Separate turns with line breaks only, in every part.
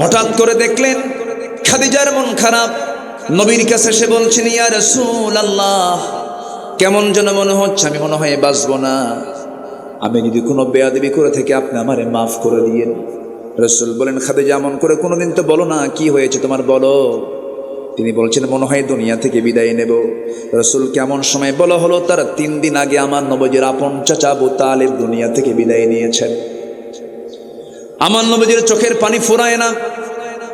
হঠাৎ করে দেখলেন খাদিজার মন খারাপ। নবীর কাছে এসে বলছেন, ইয়া রাসূলুল্লাহ, কেমন যেন মনে হচ্ছে, আমি মনে হয় বাঁচব না। আমি যদি কোনো বেয়াদবি করে থেকে আপনি আমারে মাফ করে দিয়েন। রাসূল বলেন, খাদিজা এমন করে কোনোদিন তো বলো না, কি হয়েছে তোমার বলো। তিনি বলছেন, মনে হয় দুনিয়া থেকে বিদায় নেব। রাসূল কেমন সময় বলা হলো, তার 3 দিন আগে আমার নবীর আপন চাচা আবু তালিব দুনিয়া থেকে বিদায় নিয়েছেন। আমার নবীর চোখের পানি ফুরায় না।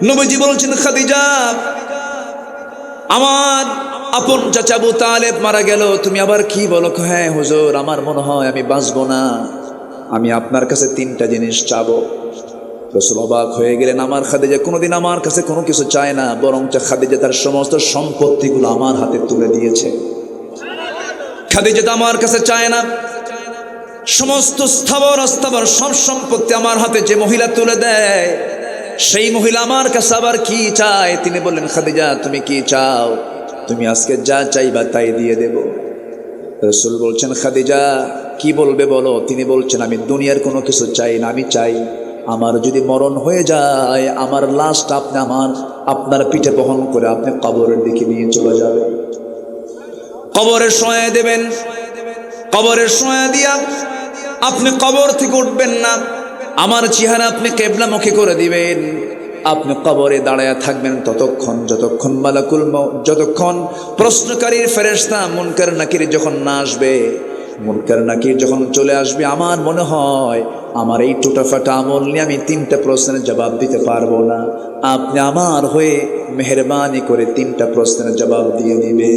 নবীজি বলছেন, খাদিজা, আমার আপন চাচা আবু তালেব মারা গেল, তুমি আবার কি বলো? হ্যাঁ হুজুর, আমার মনে হয় আমি বাঁচব না, আমি আপনার কাছে 3টা জিনিস চাবো। রাসূল অবাক হয়ে গেলেন, আমার খাদিজা কোনোদিন আমার কাছে কোনো কিছু চায় না, বরং খাদিজা তার সমস্ত সম্পত্তিগুলো আমার হাতে তুলে দিয়েছে। খাদিজা তো আমার কাছে চায় না, সমস্ত স্থাবর অস্থাবর সব সম্পত্তি আমার হাতে যে মহিলা তুলে দেয়, সেই মহিলা আমার কাছে আবার কি চায়? তিনি বললেন, খাদিজা তুমি কি চাও? তুমি আজকে যা চাইবা তাই দিয়ে দেব। রাসূল বলছেন, খাদিজা কি বলবে বলো? তিনি বলছেন, আমি দুনিয়ার কোনো কিছু চাই না, আমি চাই আমার যদি মরণ হয়ে যায়, আমার লাশটা আপনি আপনার পিঠে বহন করে আপনি কবরের দিকে নিয়ে চলে যাবেন, কবরে শোয়া দেবেন। কবরের শোয়া দিয়া আপনি কবর থেকে উঠবেন না, আমার চেহারা আপনি কিবলামুখী করে দিবেন। আপনি কবরে দাঁড়ায় থাকবেন ততক্ষণ যতক্ষণ মালাকুল মউত, যতক্ষণ প্রশ্নকারীর ফেরেশতা মুনকার নাকির যখন না আসবে। মুনকার নাকির যখন চলে আসবে, আমার মনে হয় আমার এই টুটাফাটা আমল নিয়ে আমি 3টা প্রশ্নের জবাব দিতে পারবো না। আপনি আমার হয়ে মেহেরবানি করে 3টা প্রশ্নের জবাব দিয়ে দিবে।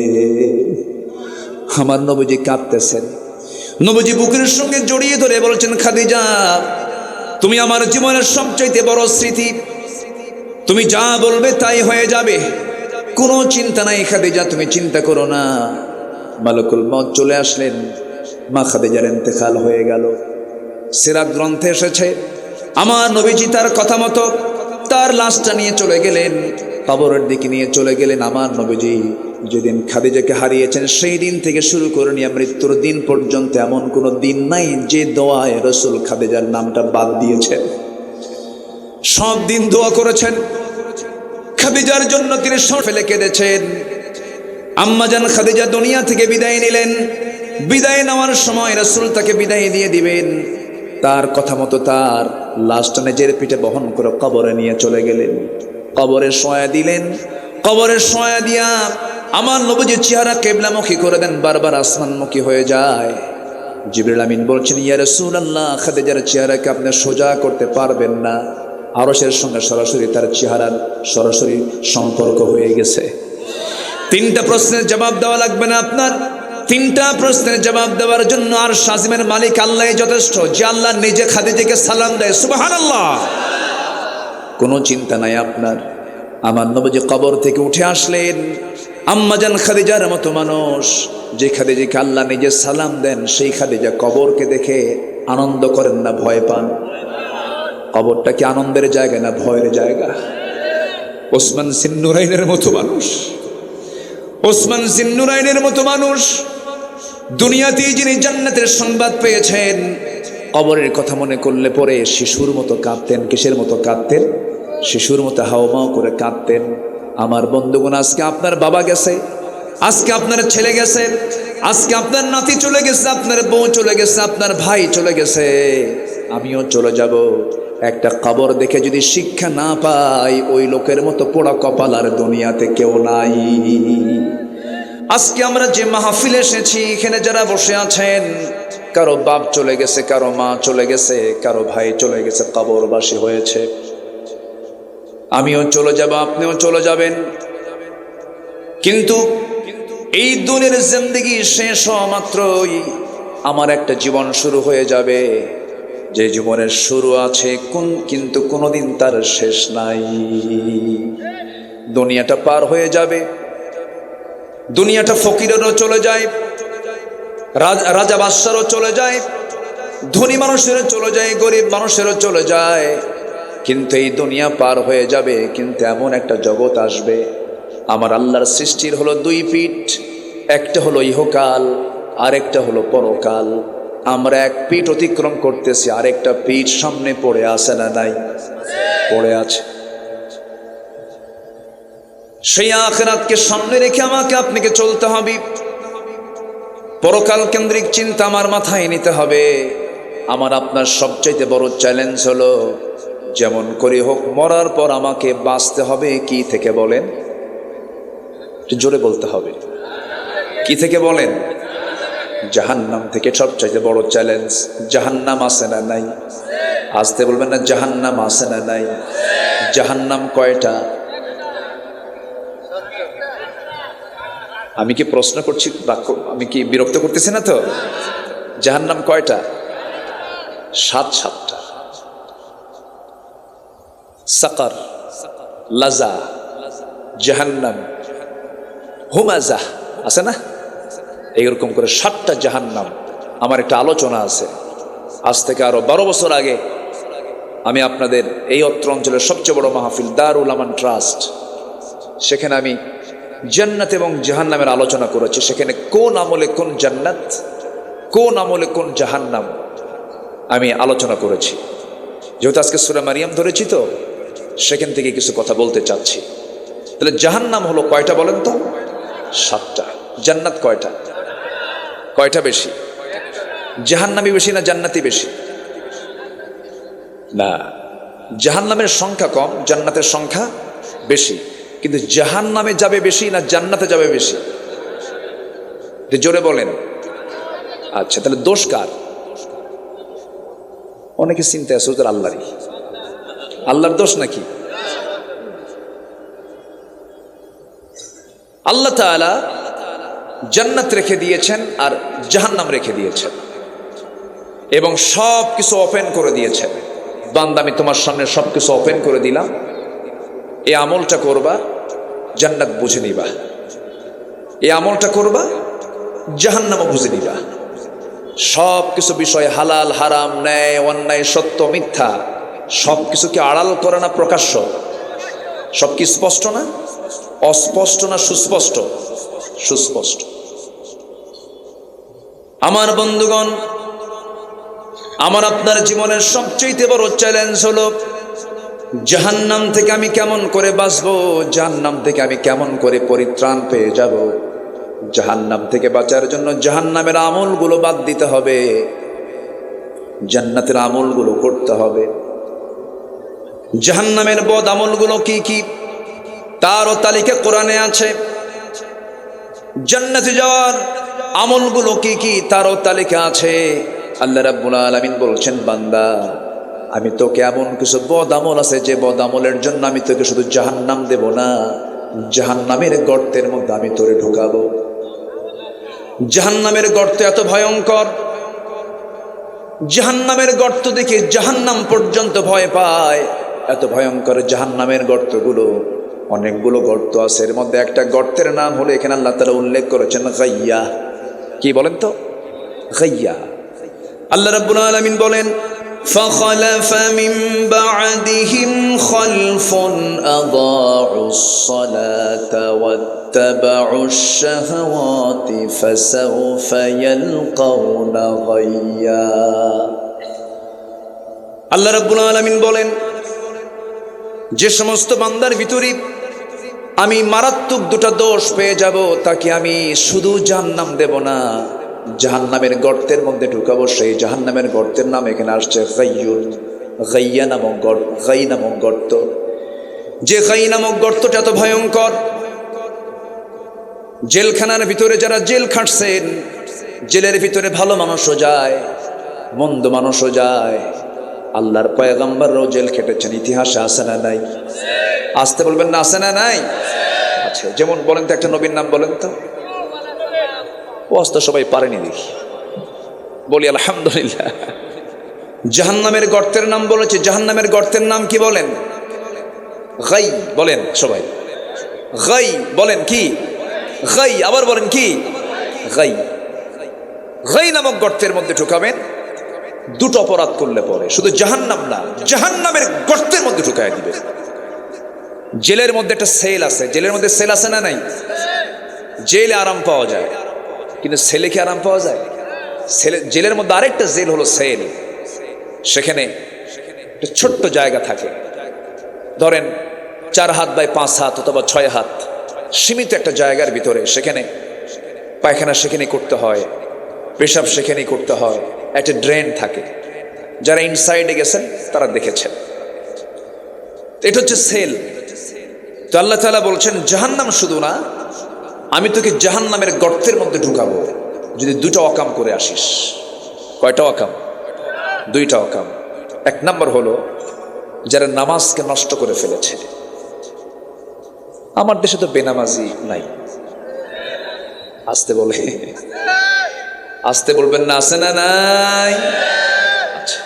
আমার নবীজি কাঁদতেছেন। নবীজি বুকের সঙ্গে জড়িয়ে ধরে বলছেন, খাদিজা তুমি আমার জীবনের সবচাইতে বড় স্মৃতি, তুমি যা বলবে তাই হয়ে যাবে, কোনো চিন্তা নাই খাদিজা, তুমি চিন্তা করো না। মালাকুল মউত চলে আসলেন, মা খাদিজার ইন্তেকাল হয়ে গেল। সিরাত গ্রন্থে এসেছে, আমার নবীজি তার কথা মতো তার লাশটা নিয়ে চলে গেলেন, কবরের দিকে নিয়ে চলে গেলেন। আমার নবীজি যেদিন খাদিজাকে হারিয়েছেন, সেই দিন থেকে শুরু করে নিয়ে মৃত্যুর দিন পর্যন্ত এমন কোনো দিন নাই যে দোয়ায় রাসূল খাদিজার নামটা বাদ দিয়েছেন। সব দিন দোয়া করেছেন খাদিজার জন্য, তিনি সব ফেলে কেঁদেছেন। আম্মাজান খাদিজা দুনিয়া থেকে বিদায় নিলেন। বিদায় নেওয়ার সময় রাসূল তাকে বিদায় দিয়ে দিবেন, তার কথা মতো তার লাশটা নিজের পিঠে বহন করে কবরে নিয়ে চলে গেলেন। কবরে শোয়া দিলেন। কবরে শোয়া দিয়া আমার নবীজির চেহারা কিবলামুখী করে দেন, বারবার আসমানমুখী হয়ে যায়। জিবরিল আমিন বলছেন, ইয়া রাসূলুল্লাহ, খাদিজার চেহারাকে আপনি সোজা করতে পারবেন না, আরশের সঙ্গে সরাসরি তার চেহারার সরাসরি সম্পর্ক হয়ে গেছে। 3টা প্রশ্নের জবাব দেওয়া লাগবে না আপনার। 3টা প্রশ্নের জবাব দেওয়ার জন্য আর শাজিমের মালিক আল্লাহ যথেষ্ট, যে আল্লাহ নিজে খাদিজাকে সালাম দেয়। সুবহানাল্লাহ, কোনো চিন্তা নাই আপনার। আমার নবীজি কবর থেকে উঠে আসলেন। আম্মাজান খাদিজার মতো মানুষ, যে খাদিজাকে আল্লাহ নিজে সালাম দেন, সেই খাদিজা কবরকে দেখে আনন্দ করেন না, ভয় পান? কবরটা কি আনন্দের জায়গা না ভয়ের জায়গা? ওসমান জিন্নুরাইনের মতো মানুষ, ওসমান জিন্নুরাইনের মতো মানুষ, দুনিয়াতেই যিনি জান্নাতের সংবাদ পেয়েছেন, কবরের কথা মনে করলে পরে শিশুর মতো কাঁদতেন। কিসের মতো কাঁদতেন? শিশুর মতো হাওমাও করে কাঁদতেন। আমার বন্ধুগণ, আজকে আপনার বাবা গেছে, আজকে আপনার ছেলে গেছে, আজকে আপনার নাতি চলে গেছে, আপনার বউ চলে গেছে, আপনার ভাই চলে গেছে, আমিও চলে যাব। একটা কবর দেখে যদি শিক্ষা না পাই, ওই লোকের মতো পোড়া কপাল আর দুনিয়াতে কেউ নাই। আজকে আমরা যে মাহফিলে এসেছি, এখানে যারা বসে আছেন, কারো বাপ চলে গেছে, কারো মা চলে গেছে, কারো ভাই চলে গেছে, কবরবাসী হয়েছে। আমিও চলে যাব, আপনিও চলে যাবেন। কিন্তু এই দুনিয়ার জিন্দেগি শেষ হওয়া মাত্রই আমার একটা জীবন শুরু হয়ে যাবে, যে জীবনের শুরু আছে কিন্তু কোনোদিন তার শেষ নাই। দুনিয়াটা পার হয়ে যাবে। দুনিয়াটা ফকিরেরও চলে যায়, রাজা বাদশারও চলে যায়, ধনী মানুষেরও চলে যায়, গরিব মানুষেরও চলে যায়। কিন্তু এই দুনিয়া পার হয়ে যাবে, কিন্তু এমন একটা জগৎ আসবে। আমার আল্লাহর সৃষ্টির হলো 2 পিঠ, একটা হলো ইহকাল, আরেকটা হলো পরকাল। আমরা এক পিঠ অতিক্রম করতেছি, আরেকটা পিঠ সামনে পড়ে আছে না নাই? পড়ে আছে। সেই আখিরাতকে সামনে রেখে আমাকে আপনাকে চলতে হবে। পরকাল কেন্দ্রিক চিন্তা আমার মাথায় নিতে হবে। আমার আপনার সবচাইতে বড় চ্যালেঞ্জ হলো, যেমন করে হোক মরার পর আমাকে বাঁচতে হবে কি থেকে বলেন? জোরে বলতে হবে। কি থেকে বলেন? জাহান্নাম থেকে। সবচাইতে বড় চ্যালেঞ্জ। জাহান্নাম আছে না নাই? আসতে বলবেন না, জাহান্নাম আছে না নাই? জাহান্নাম কয়টা? আমি কি প্রশ্ন করছি? আমি কি বিরক্ত করতেছি না তো? জাহান্নাম কয়টা? 7টা। সাকার, লাজা, জাহান্নাম, হুমাজা, আছে না? এইরকম করে 7টা জাহান্নাম। আমার একটা আলোচনা আছে, আজ থেকে আরো 12 বছর আগে আমি আপনাদের এই অত্র অঞ্চলের সবচেয়ে বড় মাহফিল দারুল আমান ট্রাস্ট, সেখানে আমি জান্নাত এবং জাহান্নামের আলোচনা করেছি। সেখানে কোন আমলে কোন জান্নাত, কোন আমলে কোন জাহান্নাম আমি আলোচনা করেছি। যেহেতু আজকে সূরা মারিয়াম ধরেছি, তো সেখান থেকে কিছু কথা বলতে চাচ্ছি। তাহলে জাহান্নাম হলো কয়টা বলেন তো? 7টা। জান্নাত কয়টা? কয়টা বেশি? জাহান্নামী বেশি না জান্নাতি বেশি? না, জাহান্নামের সংখ্যা কম, জান্নাতের সংখ্যা বেশি। কিন্তু জাহান্নামে যাবে বেশি না জান্নাতে যাবে বেশি? জোরে বলেন। আচ্ছা, তাহলে দোষ কার? অনেকে চিন্তা আছে ওদের আল্লাহরই। আল্লাহর দোষ নাকি? আল্লাহ তাআলা জান্নাত রেখে দিয়েছেন আর জাহান্নাম রেখে দিয়েছেন, এবং সব কিছু ওপেন করে দিয়েছেন। বান্দা, আমি তোমার সামনে সবকিছু ওপেন করে দিলাম, এই আমলটা করবা, জান্নাত বুঝে নিবা। এই আমলটা করবা, জাহান্নামও বুঝে নিবা। সব কিছু বিষয়, হালাল হারাম, ন্যায় অন্যায়, সত্য মিথ্যা, সব কিছুকে আড়াল করে না প্রকাশ্য? সব কি স্পষ্ট না? অস্পষ্ট না সুস্পষ্ট? সুস্পষ্ট। আমার বন্ধুগণ, আমার আপনার জীবনের সবচেয়ে বড় চ্যালেঞ্জ হলো, জাহান্নাম থেকে আমি কেমন করে বাঁচবো, জাহান্নাম থেকে আমি কেমন করে পরিত্রাণ পেয়ে যাব। জাহান্নাম থেকে বাঁচার জন্য জাহান্নামের আমলগুলো বাদ দিতে হবে, জান্নাতের আমলগুলো করতে হবে। জাহান্নামের বদ আমলগুলো কি কি, তারও তালিকা কোরআনে আছে। জান্নাতে যাওয়ার আমলগুলো কি কি, তারও তালিকা আছে। আল্লাহ রাব্বুল আলামিন বলছেন, বান্দা, আমি তোকে এমন কিছু বদ আমল আছে, যে বদ আমলের জন্য আমি তোকে শুধু জাহান্নাম দেব না, জাহান্নামের গর্তের মধ্যে আমি তোরে ঢুকাবো। জাহান্নামের গর্ত এত ভয়ঙ্কর, জাহান্নামের গর্ত দেখে জাহান্নাম পর্যন্ত ভয় পায়। এত ভয়ঙ্কর জাহান্নামের গর্তগুলো, অনেকগুলো গর্ত আছে। এর মধ্যে একটা গর্তের নাম হলো, এখানে আল্লাহ তাআলা উল্লেখ করেছেন গাইয়া। কি বলেন তো? গাইয়া। আল্লাহ রাব্বুল আলামিন বলেন, فخلف من بعدهم خلف أضاعوا الصلاة واتبعوا الشهوات فسوف يلقون غيا। আল্লাহ রাব্বুল আলামিন বলেন, যে সমস্ত বান্দার ভিতরে আমি মারাত্মক দুটো দোষ পেয়ে যাব, তাকে আমি শুধু জাহান্নাম দেব না, জাহান্নামের গর্তের মধ্যে ঢুকাবো। সেই জাহান্নামের গর্তের নাম এখানে আসছে গাইয়ুন, গাইয়া নামক গর্ত, গাই নামক গর্ত। যে গাই নামক গর্তটা এত ভয়ঙ্কর, জেলখানার ভিতরে যারা জেল খাটছেন, জেলের ভিতরে ভালো মানুষও যায়, মন্দ মানুষও যায়। আল্লাহর পয়গম্বরও জেল খেটেছেন, ইতিহাসে আছে না নাই? আসতে বলবেন না, আছে না নাই? আচ্ছা, যেমন বলেন তো একটা নবীর নাম বলেন তো। ওয়াজ তো সবাই পারেনি দেখি, বলি আলহামদুলিল্লাহ। জাহান্নামের গর্তের নাম বলেছে। জাহান্নামের গর্তের নাম কি বলেন? গাই। বলেন সবাই, গাই বলেন। কি গাই? আবার বলেন কি? গাই। গাই নামক গর্তের মধ্যে ঢুকাবেন। দুটো অপরাধ করলে পরে শুধু জাহান্নাম না, জাহান্নামের গর্তের মধ্যে ঢুকায় দিবে। জেলের মধ্যে একটা সেল আছে, জেলের মধ্যে সেল আছে না নাই? জেলে আরাম পাওয়া যায়, কিন্তু সেলে কি আরাম পাওয়া যায়? জেলের মধ্যে আরেকটা জেল হলো সেল। সেখানে একটা ছোট্ট জায়গা থাকে, ধরেন 4 হাত বাই 5 হাত অথবা 6 হাত, সীমিত একটা জায়গার ভিতরে, সেখানে পায়খানা সেখানে করতে হয়, পেশাব সেখানেই করতে হয়, একটা ড্রেন থাকে। যারা ইনসাইডে গেছেন তারা দেখেছেন। এটা হচ্ছে সেল। তো আল্লাহ তাআলা বলছেন জাহান্নাম শুধু না, আমি তোকে জাহান্নামের গর্তের মধ্যে ঢুকাবো যদি দুটো অকাম করে আসিস। কয়টা অকাম? দুইটা অকাম। এক নম্বর হলো যারা নামাজকে নষ্ট করে ফেলেছে। আমার দেশে তো বেনামাজি নাই। আসতে বলে, আসতে বলবেন না, আছে না নাই? আচ্ছা,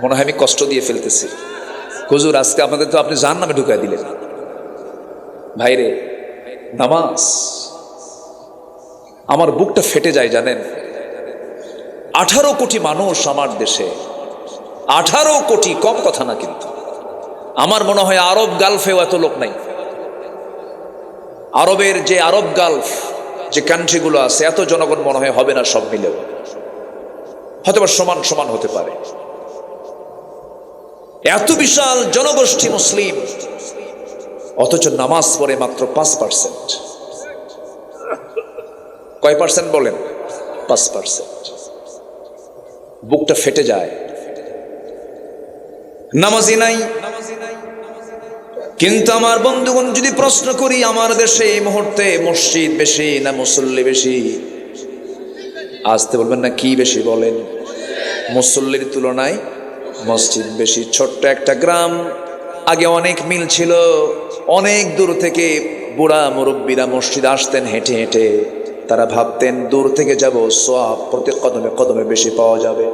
মনে হয় আমি কষ্ট দিয়ে ফেলতেছি। হুজুর আজকে আমাদের তো আপনি জাহান্নামে ঢুকাই দিলেন। ভাইরে, নামাজ, আমার বুকটা ফেটে যায় জানেন। 18 কোটি মানুষ আমার দেশে, 18 কোটি, কম কথা না কিন্তু। আমার মনে হয় আরব গালফেও এত লোক নাই। আরবের যে আরব গালফ যে কান্ট্রিগুলো আছে, এত জনগণ মনে হয় হবে না সব মিলেও, হয়তো বা সমান সমান হতে পারে। এত বিশাল জনগোষ্ঠী মুসলিম, অথচ নামাজ পড়ে মাত্র 5%। কয় পার্সেন্ট বলেন? 5%। বুকটা ফেটে যায়। নামাজি নাই। কিন্তু আমার বন্ধুগণ, যদি প্রশ্ন করি আমার দেশে এই মুহূর্তে মসজিদ বেশি না মুসল্লি বেশি? আসতে বলবেন না, কি বেশি বলেন? মুসল্লির তুলনায় মসজিদ বেশি। ছোট্ট একটা গ্রাম, আগে অনেক মিল ছিল। অনেক দূর থেকে বুড়া মুরব্বীরা মসজিদ আসতেন হেঁটে হেঁটে। তারা ভাবতেন দূর থেকে যাব, সওয়াব প্রতি কদমে কদমে বেশি পাওয়া যাবে।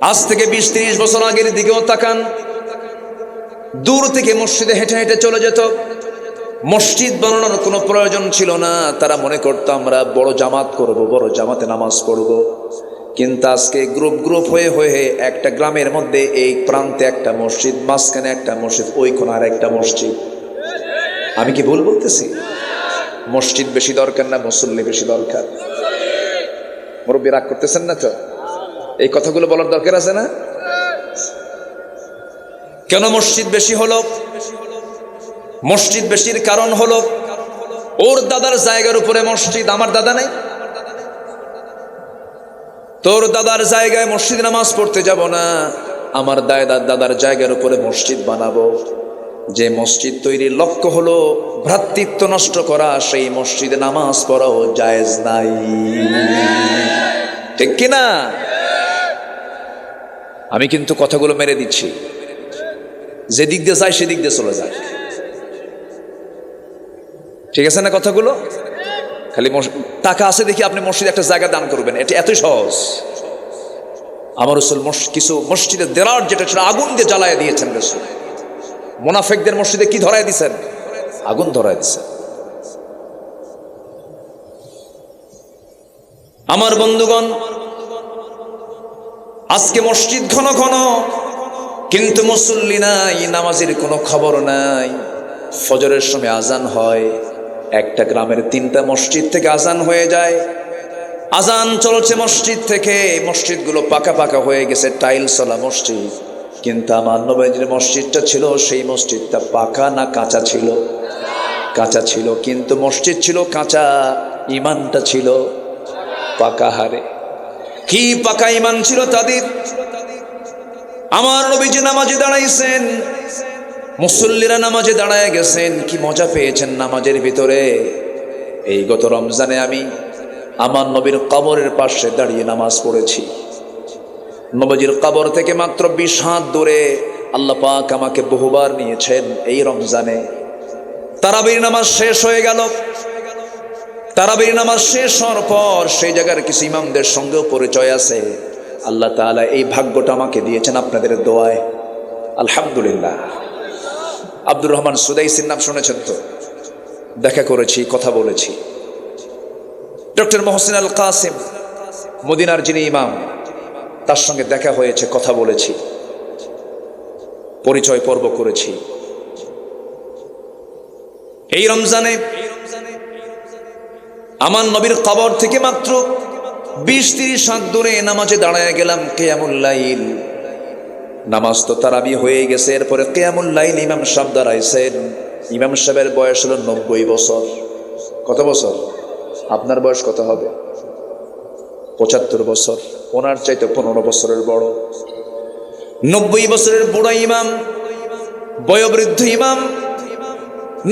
আজ থেকে 20-30 বছর আগের দিকেও তাকান, দূর থেকে মসজিদে হেঁটে হেঁটে চলে যেত। মসজিদ বানানোর কোনো প্রয়োজন ছিল না। তারা মনে করতো আমরা বড় জামাত করব, বড় জামাতে নামাজ পড়ব। কিন্তু আজকে গ্রুপ গ্রুপ হয়ে হয়ে একটা গ্রামের মধ্যে এই প্রান্তে একটা মসজিদ, মাঝখানে একটা মসজিদ, ওই কোণার একটা মসজিদ। আমি কি ভুল বলতেছি? মসজিদ বেশি দরকার না মুসল্লি বেশি দরকার? মুরব্বী রাগ করতেছেন না তো? এই কথাগুলো বলার দরকার আছে না? কেন মসজিদ বেশি হলো? মসজিদ বেশির কারণ হলো ওর দাদার জায়গার উপরে মসজিদ। আমার দাদা নেই, তোর দাদার জায়গায় মসজিদ নামাজ পড়তে যাব না, আমার দাদার জায়গার উপরে মসজিদ বানাবো। যে মসজিদ তৈরির লক্ষ্য হলো ভ্রাতৃত্ব নষ্ট করা, সেই মসজিদে নামাজ পড়াও জায়েজ নাই। ঠিক কিনা? আমি কিন্তু কথাগুলো মেরে দিচ্ছি, যে দিক দিয়ে যায় সেদিক দিয়ে চলে যায়। ঠিক আছে না কথাগুলো? খালি টাকা আছে দেখি আপনি মসজিদে একটা জায়গা দান করবেন, এটা এতই সহজ। আমার রাসূল কিছু মসজিদের দেরার যেটা ছিল আগুন দিয়ে জ্বালায় দিয়েছেন রাসূল। মুনাফিকদের মসজিদে কি ধরায় দিয়েছেন? আগুন ধরায় দিয়েছেন। আমার বন্ধুগণ, আজকে মসজিদ ঘন ঘন, কিন্তু মুসল্লি নাই, নামাজের কোনো খবর নাই। ফজরের সময় আজান হয়, একটা গ্রামের 3টা মসজিদ থেকে আজান হয়ে যায়। আজান চলছে মসজিদ থেকে, মসজিদগুলো পাকা পাকা হয়ে গেছে, টাইলসওয়ালা মসজিদ। কিন্তু আমার নবীর মসজিদটা ছিল, সেই মসজিদটা পাকা না কাঁচা ছিল? কাঁচা ছিল। কিন্তু মসজিদ ছিল কাঁচা, ইমানটা ছিল পাকা। হারে কি পাকা ইমান ছিল তাদের! আমার নবীজি নামাজে দাঁড়াইছেন, মুসল্লিরা নামাজে দাঁড়ায় গেছেন। কি মজা পেয়েছেন নামাজের ভিতরে! এই গত রমজানে আমি আমার নবীর কবরের পাশে দাঁড়িয়ে নামাজ পড়েছি। নবীজির কবর থেকে মাত্র 20 হাত দূরে আল্লাহ পাক আমাকে বহুবার নিয়েছেন এই রমজানে। তারাবির নামাজ শেষ হয়ে গেল। তারাবির নামাজ শেষ হওয়ার পর সেই জায়গার কিছু ইমামদের সঙ্গেও পরিচয় আছে। আল্লাহ তাআলা এই ভাগ্যটা আমাকে দিয়েছেন আপনাদের দোয়ায়, আলহামদুলিল্লাহ। আব্দুর রহমান সুদাইসির নাম শুনেছেন তো? দেখা করেছি, কথা বলেছি। ডক্টর মোহসিন আল কাসিম, মদিনার যিনি ইমাম, তার সঙ্গে দেখা হয়েছে, কথা বলেছি, পরিচয় পর্ব করেছি। এই রমজানে আমার নবীর কবর থেকে মাত্র 20-30 হাত দূরে নামাজে দাঁড়ায় গেলাম। কিয়ামুল লাইল, নামাজ তো তারাবি হয়ে গেছে, এরপরে কিয়ামুল লাইল ইমাম সাহেব দাঁড়াইছেন। ইমাম সাহেবের বয়স হলো 90 বছর। কত বছর? আপনার বয়স কত হবে? 75 বছর। ওনার চাইতে 15 বছরের বড়। 90 বছরের বুড়া ইমাম, বয়োবৃদ্ধ ইমাম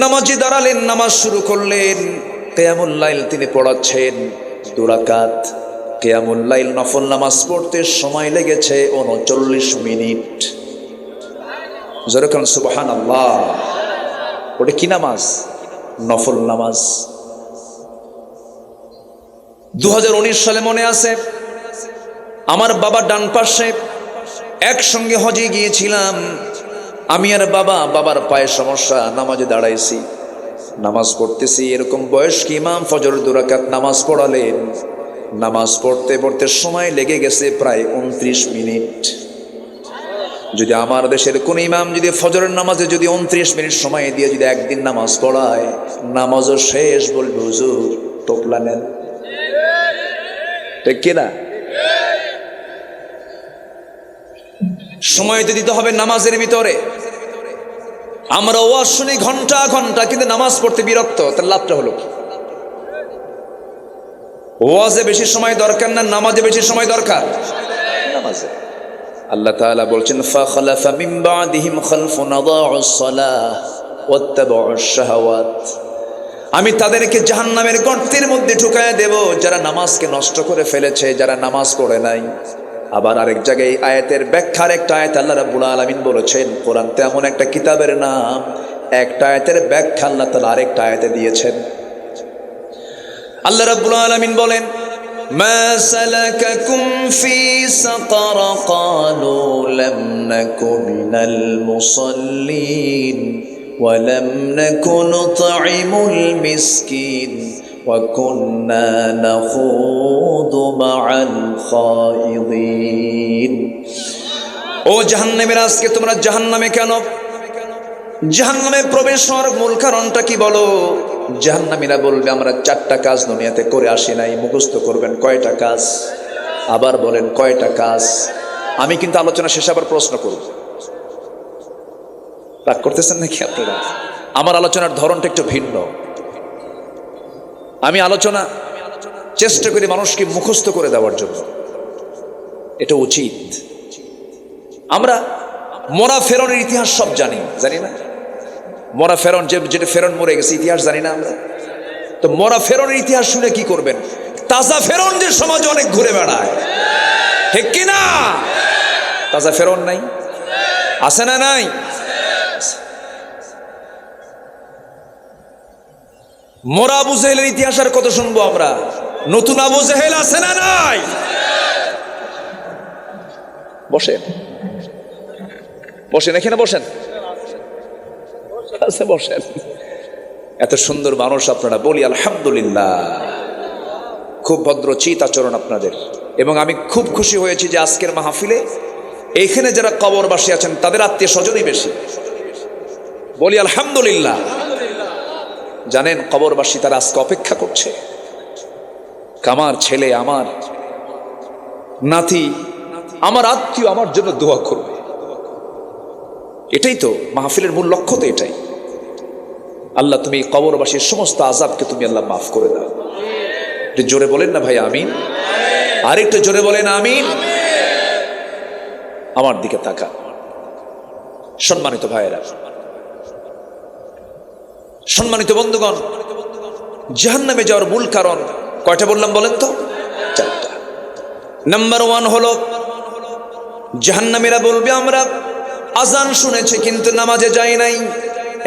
নামাজে দাঁড়ালেন, নামাজ শুরু করলেন। কিয়ামুল লাইল তিনি পড়াচ্ছেন 2 রাকাত। কিয়ামুল লাইল নফল নামাজ পড়তে সময় লেগেছে 39 মিনিট। যেরকম সুবহানাল্লাহ। ওটা কি নামাজ? নফল নামাজ। 2019 সালে মনে আছে, আমার বাবা ডান পাশে, একসঙ্গে হজে গিয়েছিলাম আমি আর বাবা। বাবার পায়ে সমস্যা, নামাজে দাঁড়াইছি, নামাজ পড়তেছি। এরকম বয়স্ক ইমাম ফজর 2 রাকাত নামাজ পড়ালেন। নামাজ পড়তে পড়তে সময় লেগে গেছে প্রায় 29 মিনিট। যদি আমার দেশের কোন ইমাম যদি ফজরের নামাজে যদি 29 মিনিট সময় দিয়ে যদি একদিন নামাজ পড়ায়, নামাজও শেষ, বলবে হুজুর টোপলা নেন। ঠিক কিনা? সময় তো দিতে হবে নামাজের ভিতরে। আমরা ওয়াজ শুনি ঘন্টা ঘন্টা, কিন্তু নামাজ পড়তে বিরক্ত। তার লাভটা হলো কি? ওয়াজে বেশি সময় দরকার না নামাজে বেশি সময় দরকার? নামাজে। আল্লাহ তাআলা বলছেন, ফাখালাফা মিন বাদিহিম খালফুন আদাউস সালাহ ওয়াত্তাবাউশ শাহাওয়াত। আমি তাদেরকে জাহান্নামের গর্তের মধ্যে ঢুকায় দেব, যারা নামাজকে নষ্ট করে ফেলেছে, যারা নামাজ পড়ে নাই। আবার আরেক জায়গায় আয়াতের ব্যাখ্যার একটা আয়াত আল্লাহ রাব্বুল আলামিন বলেছেন, কোরআন তেমন একটা কিতাবের নাম, একটা আয়াতের ব্যাখ্যা আল্লাহ তাআলা আরেকটা আয়াতে দিয়েছেন। আল্লাহ রাব্বুল আলামিন বলেন, মা সালাকাকুম ফি সাকার ক্বালু লাম নাকু মিনাল মুসাল্লিন ওয়া লাম নাকু নুতঈমুল মিসকিন ওয়া কুন্না নাখুদু মাআল খায়িদিন। ও জাহান্নামের, আজকে তোমরা জাহান্নামে কেন? জাহান্নামে প্রবেশ হওয়ার মূল কারণটা কি বলো? জাহান্নামীরা বলবে, আমরা 4টা কাজ দুনিয়াতে করে আসি নাই। মুখস্থ করবেন কয়টা কাজ? আবার বলেন কয়টা কাজ? আমি কিন্তু আলোচনা শেষে আবার প্রশ্ন করব। রাগ করতেছেন নাকি আপনারা? আমার আলোচনার ধরনটা একটু ভিন্ন। আমি আলোচনা চেষ্টা করি মানুষকে মুখস্থ করে দেওয়ার জন্য, এটা উচিত। আমরা মরা ফেরনের ইতিহাস সব জানি, জানি না? মরা ফেরন, যেটা ফেরন মরে গেছে, ইতিহাস জানি না আমরা? তো মরা ফেরনের ইতিহাস শুনে কি করবেন? তাজা ফেরন যে সমাজে অনেক ঘুরে বেড়ায়, ঠিক কিনা? তাজা ফেরন নাই? আছে না নাই? মরা আবু জেহেলের ইতিহাস আর কত শুনবো আমরা? নতুন আবু জেহেল আছে না নাই? বসেন বসেন, এখানে বসেন, বসেন। এত সুন্দর মানুষ আপনারা, বলি আলহামদুলিল্লাহ। খুব ভদ্র চিত আচরণ আপনাদের, এবং আমি খুব খুশি হয়েছি যে আজকের মাহফিলে এখানে যারা কবরবাসী আছেন তাদের আত্মীয় স্বজনই বেশি। বলি আলহামদুলিল্লাহ। জানেন কবরবাসী তারা আজকে অপেক্ষা করছে, আমার ছেলে, আমার নাতি, আমার আত্মীয় আমার জন্য দোয়া করবে। এটাই তো মাহফিলের মূল লক্ষ্য, তো এটাই। আল্লাহ তুমি এই কবরবাসীর সমস্ত আযাবকে তুমি আল্লাহ মাফ করে দাও। একটু জোরে বলেন না ভাই আমিন? আর একটু জোরে বলেন আমিন। আমার দিকে তাকা। সম্মানিত ভাইয়েরা, সম্মানিত বন্ধুগণ, জাহান্নামে যাওয়ার মূল কারণ কয়টা বললাম বলেন তো? 4টা। নাম্বার 1 হলো জাহান্নামীরা বলবে, আমরা আজান শুনেছি কিন্তু নামাজে যাই নাই।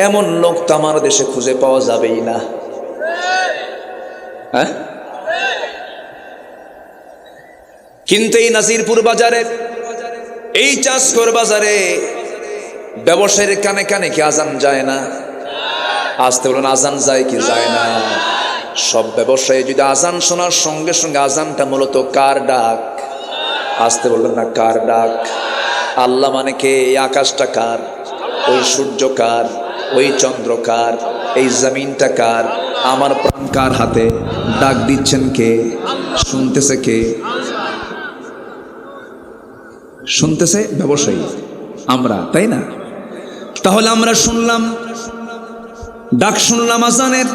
এমন লোক তো আমার দেশে খুঁজে পাওয়া যাবেই না। হ্যাঁ, কিন্তু এই নাজিরপুর বাজারে, এই চাষকর বাজারে ব্যবসায়ীর কানে কানে কি আজান যায় না? আসতে বলুন, আজান যায় কি যায় না? সব ব্যবসায়ী যদি আজান শোনার সঙ্গে সঙ্গে, আজানটা মূলত কার ডাক? আসতে বলবেন না, কার ডাক? আল্লাহ মানে কে? এই আকাশটা কার? ওই সূর্য কার? ওই চন্দ্র কার? এই জমিনটা কার? আমার প্রাণ কার হাতে? ডাক দিচ্ছেন কে? শুনতেছে কে? শুনতেছে ব্যবসায়ী, আমরা, তাই না? তাহলে আমরা শুনলাম ডাক শুনলাম আজানের,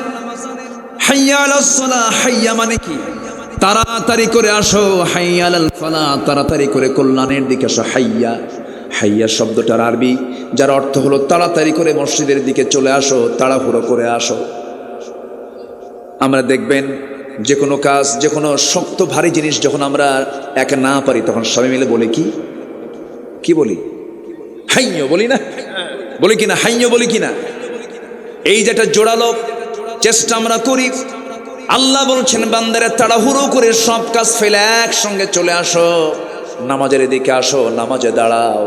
হাইয়া আলাস সালাহ, হাইয়া মানে কি? তাড়াতাড়ি করে আসো, হাইয়া আলাল ফালাহ, তাড়াতাড়ি করে কল্যাণের দিকে আসো। হাইয়া, হাইয়া শব্দটার আরবি যার অর্থ হলো তাড়াতাড়ি করে মসজিদের দিকে চলে আসো, তাড়াহুড়ো করে আসো। আমরা দেখবেন যে কোনো কাজ, যে কোনো শক্ত ভারী জিনিস যখন আমরা একা না পারি তখন সবাই মিলে বলি কি, কি বলি? হাইয় বলি না? বলি কিনা? হাইয় বলি কিনা? এই যেটা জোড়ালো চেষ্টা আমরা করি। আল্লাহ বলছেন বান্দারে তাড়াহুড়ো করে সব কাজ ফেলে একসঙ্গে চলে আসো, নামাজের দিকে আসো, নামাজে দাঁড়াও।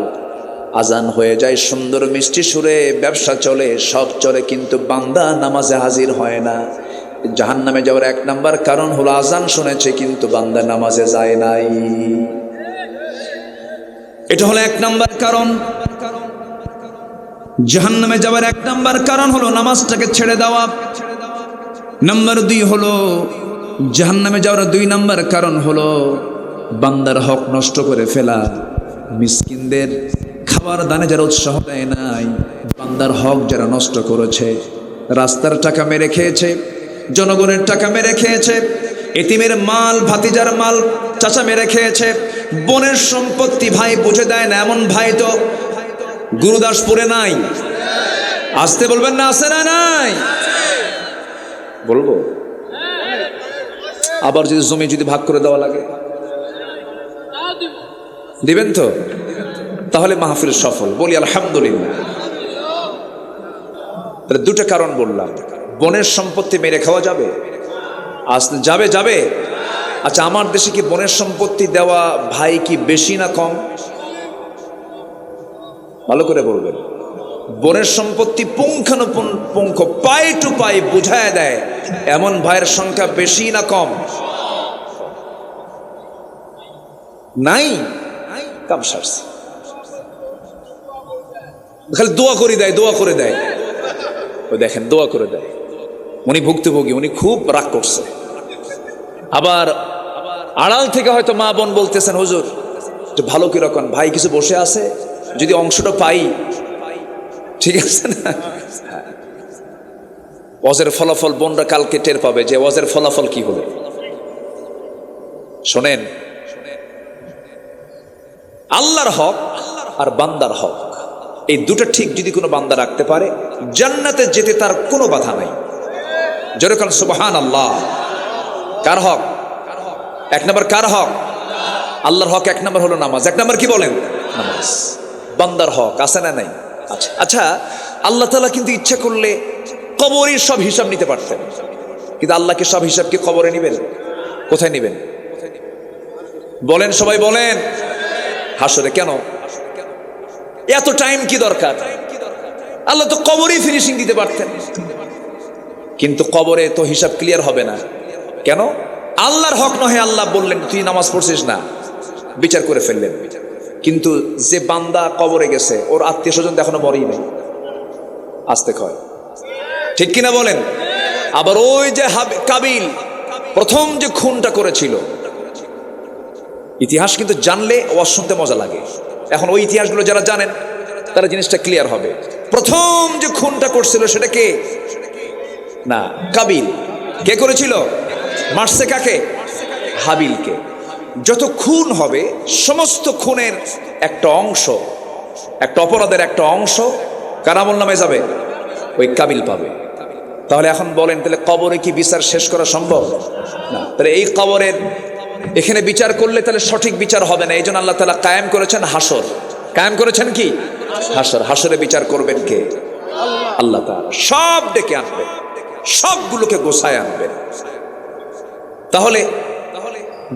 আজান হয়ে যায় সুন্দর মিষ্টি সুরে, ব্যবসা চলে, সব চলে, কিন্তু বান্দা নামাজে হাজির হয় না। জাহান্নামে যাওয়ার এক নাম্বার কারণ হলো আজান শুনেছে কিন্তু বান্দা নামাজে যায় নাই। এটা হলো এক নাম্বার কারণ। জাহান্নামে যাওয়ার এক নাম্বার কারণ হলো নামাজটাকে ছেড়ে দেওয়া। নাম্বার 2 হলো জাহান্নামে যাওয়ার 2 নাম্বার কারণ হলো বান্দার হক নষ্ট করে ফেলা। মিসকিনদের খাবার দানে যারা উৎসাহ দেয় নাই, বান্দার হক যারা নষ্ট করেছে, রাস্তার টাকা মেরে খেয়েছে, জনগণের টাকা মেরে খেয়েছে, এতিমের মাল, ভাতিজার মাল চাচা মেরে খেয়েছে, বোনের সম্পত্তি ভাই বুঝে দেয় না, এমন ভাই তো গুরুদাসপুরে নাই। আসতে বলবেন না? আছে না? নাই বলবো? আবার যদি জমি যদি ভাগ করে দেওয়া লাগে দিবেন তো? তাহলে মাহফিল সফল। বলি আলহামদুলিল্লাহ। তাহলে 2টা কারণ বললাম। বনের সম্পত্তি মেরে খাওয়া যাবে? আসতে যাবে? যাবে। আচ্ছা, আমার দেশে কি বনের সম্পত্তি দেওয়া ভাই কি বেশি না কম? ভালো করে বলবেন। বনের সম্পত্তি পুঙ্খানুপুঙ্খ পাই টু পাই বুঝায় দেয় এমন ভাইয়ের সংখ্যা বেশি না কম? নাই, কাম সারছে। খালি দোয়া করে দেয়, দোয়া করে দেয়। ওই দেখেন, দোয়া করে দেয়। উনি ভুক্তভোগী, উনি খুব রাগ করছে। আবার আড়াল থেকে হয়তো মা বোন বলতেছেন, হুজুর ভালো কিরকম ভাই কিছু বসে আছে, যদি অংশটা পাই। ঠিক আছে না? ওয়াজের ফলাফল বোনরা কালকে টের পাবে যে ওয়াজের ফলাফল কি হলো। শোনেন, আল্লাহর হক আর বান্দার হক, এই 2টা ঠিক যদি কোনো বান্দা রাখতে পারে, জান্নাতে যেতে তার কোনো বাধা নাই। যেরকম সুবহানাল্লাহ। কার হক? 1 নম্বর কার হক? আল্লাহর হক 1 নম্বর হলো নামাজ। 1 নম্বর কি বলেন? নামাজ। বান্দার হক আছে না নাই? আচ্ছা, আল্লাহ তাআলা কিন্তু ইচ্ছা করলে কবরের সব হিসাব নিতে পারতেন, কিন্তু আল্লাহকে সব হিসাব কি কবরে নেবেন? কোথায় নেবেন বলেন? সবাই বলেন। হাসরে। কেন এত টাইম কি দরকার? আল্লাহ তো কবরেই ফিনিশিং দিতে পারতেন, কিন্তু কবরে তো হিসাব ক্লিয়ার হবে না। কেন? আল্লাহর হক নহে। আল্লাহ বললেন তুই নামাজ পড়ছিস না, বিচার করে ফেললেন। কিন্তু যে বান্দা কবরে গেছে, ওর আত্মীয় স্বজন এখনো মরেই নাই, আসতে কয়। ঠিক কিনা বলেন? আবার ওই যে কাবিল প্রথম যে খুনটা করেছিল, ইতিহাস কিন্তু জানলে ওয়াজ শুনতে মজা লাগে। এখন ওই ইতিহাসগুলো যারা জানেন তারা জিনিসটা ক্লিয়ার হবে। প্রথম যে খুনটা করছিল সেটা কে? না, কাবিল। কে করেছিল? মারছে কাকে? হাবিলকে। যত খুন হবে সমস্ত খুনের একটা অংশ, একটা অপরাধের একটা অংশ কার আমলনামায় যাবে? ওই কাবিল পাবে। তাহলে এখন বলেন, তাহলে কবরে কি বিচার শেষ করা সম্ভব? না। তাহলে এই কবরের এখানে বিচার করলে তাহলে সঠিক বিচার হবে না। এই জন্য আল্লাহ তাআলা কায়েম করেছেন হাসর। কায়েম করেছেন কি? হাসর। হাসরে বিচার করবেন কে? আল্লাহ তাআলা। সব ডেকে আনবেন, সবগুলোকে গোছায় আনবেন। তাহলে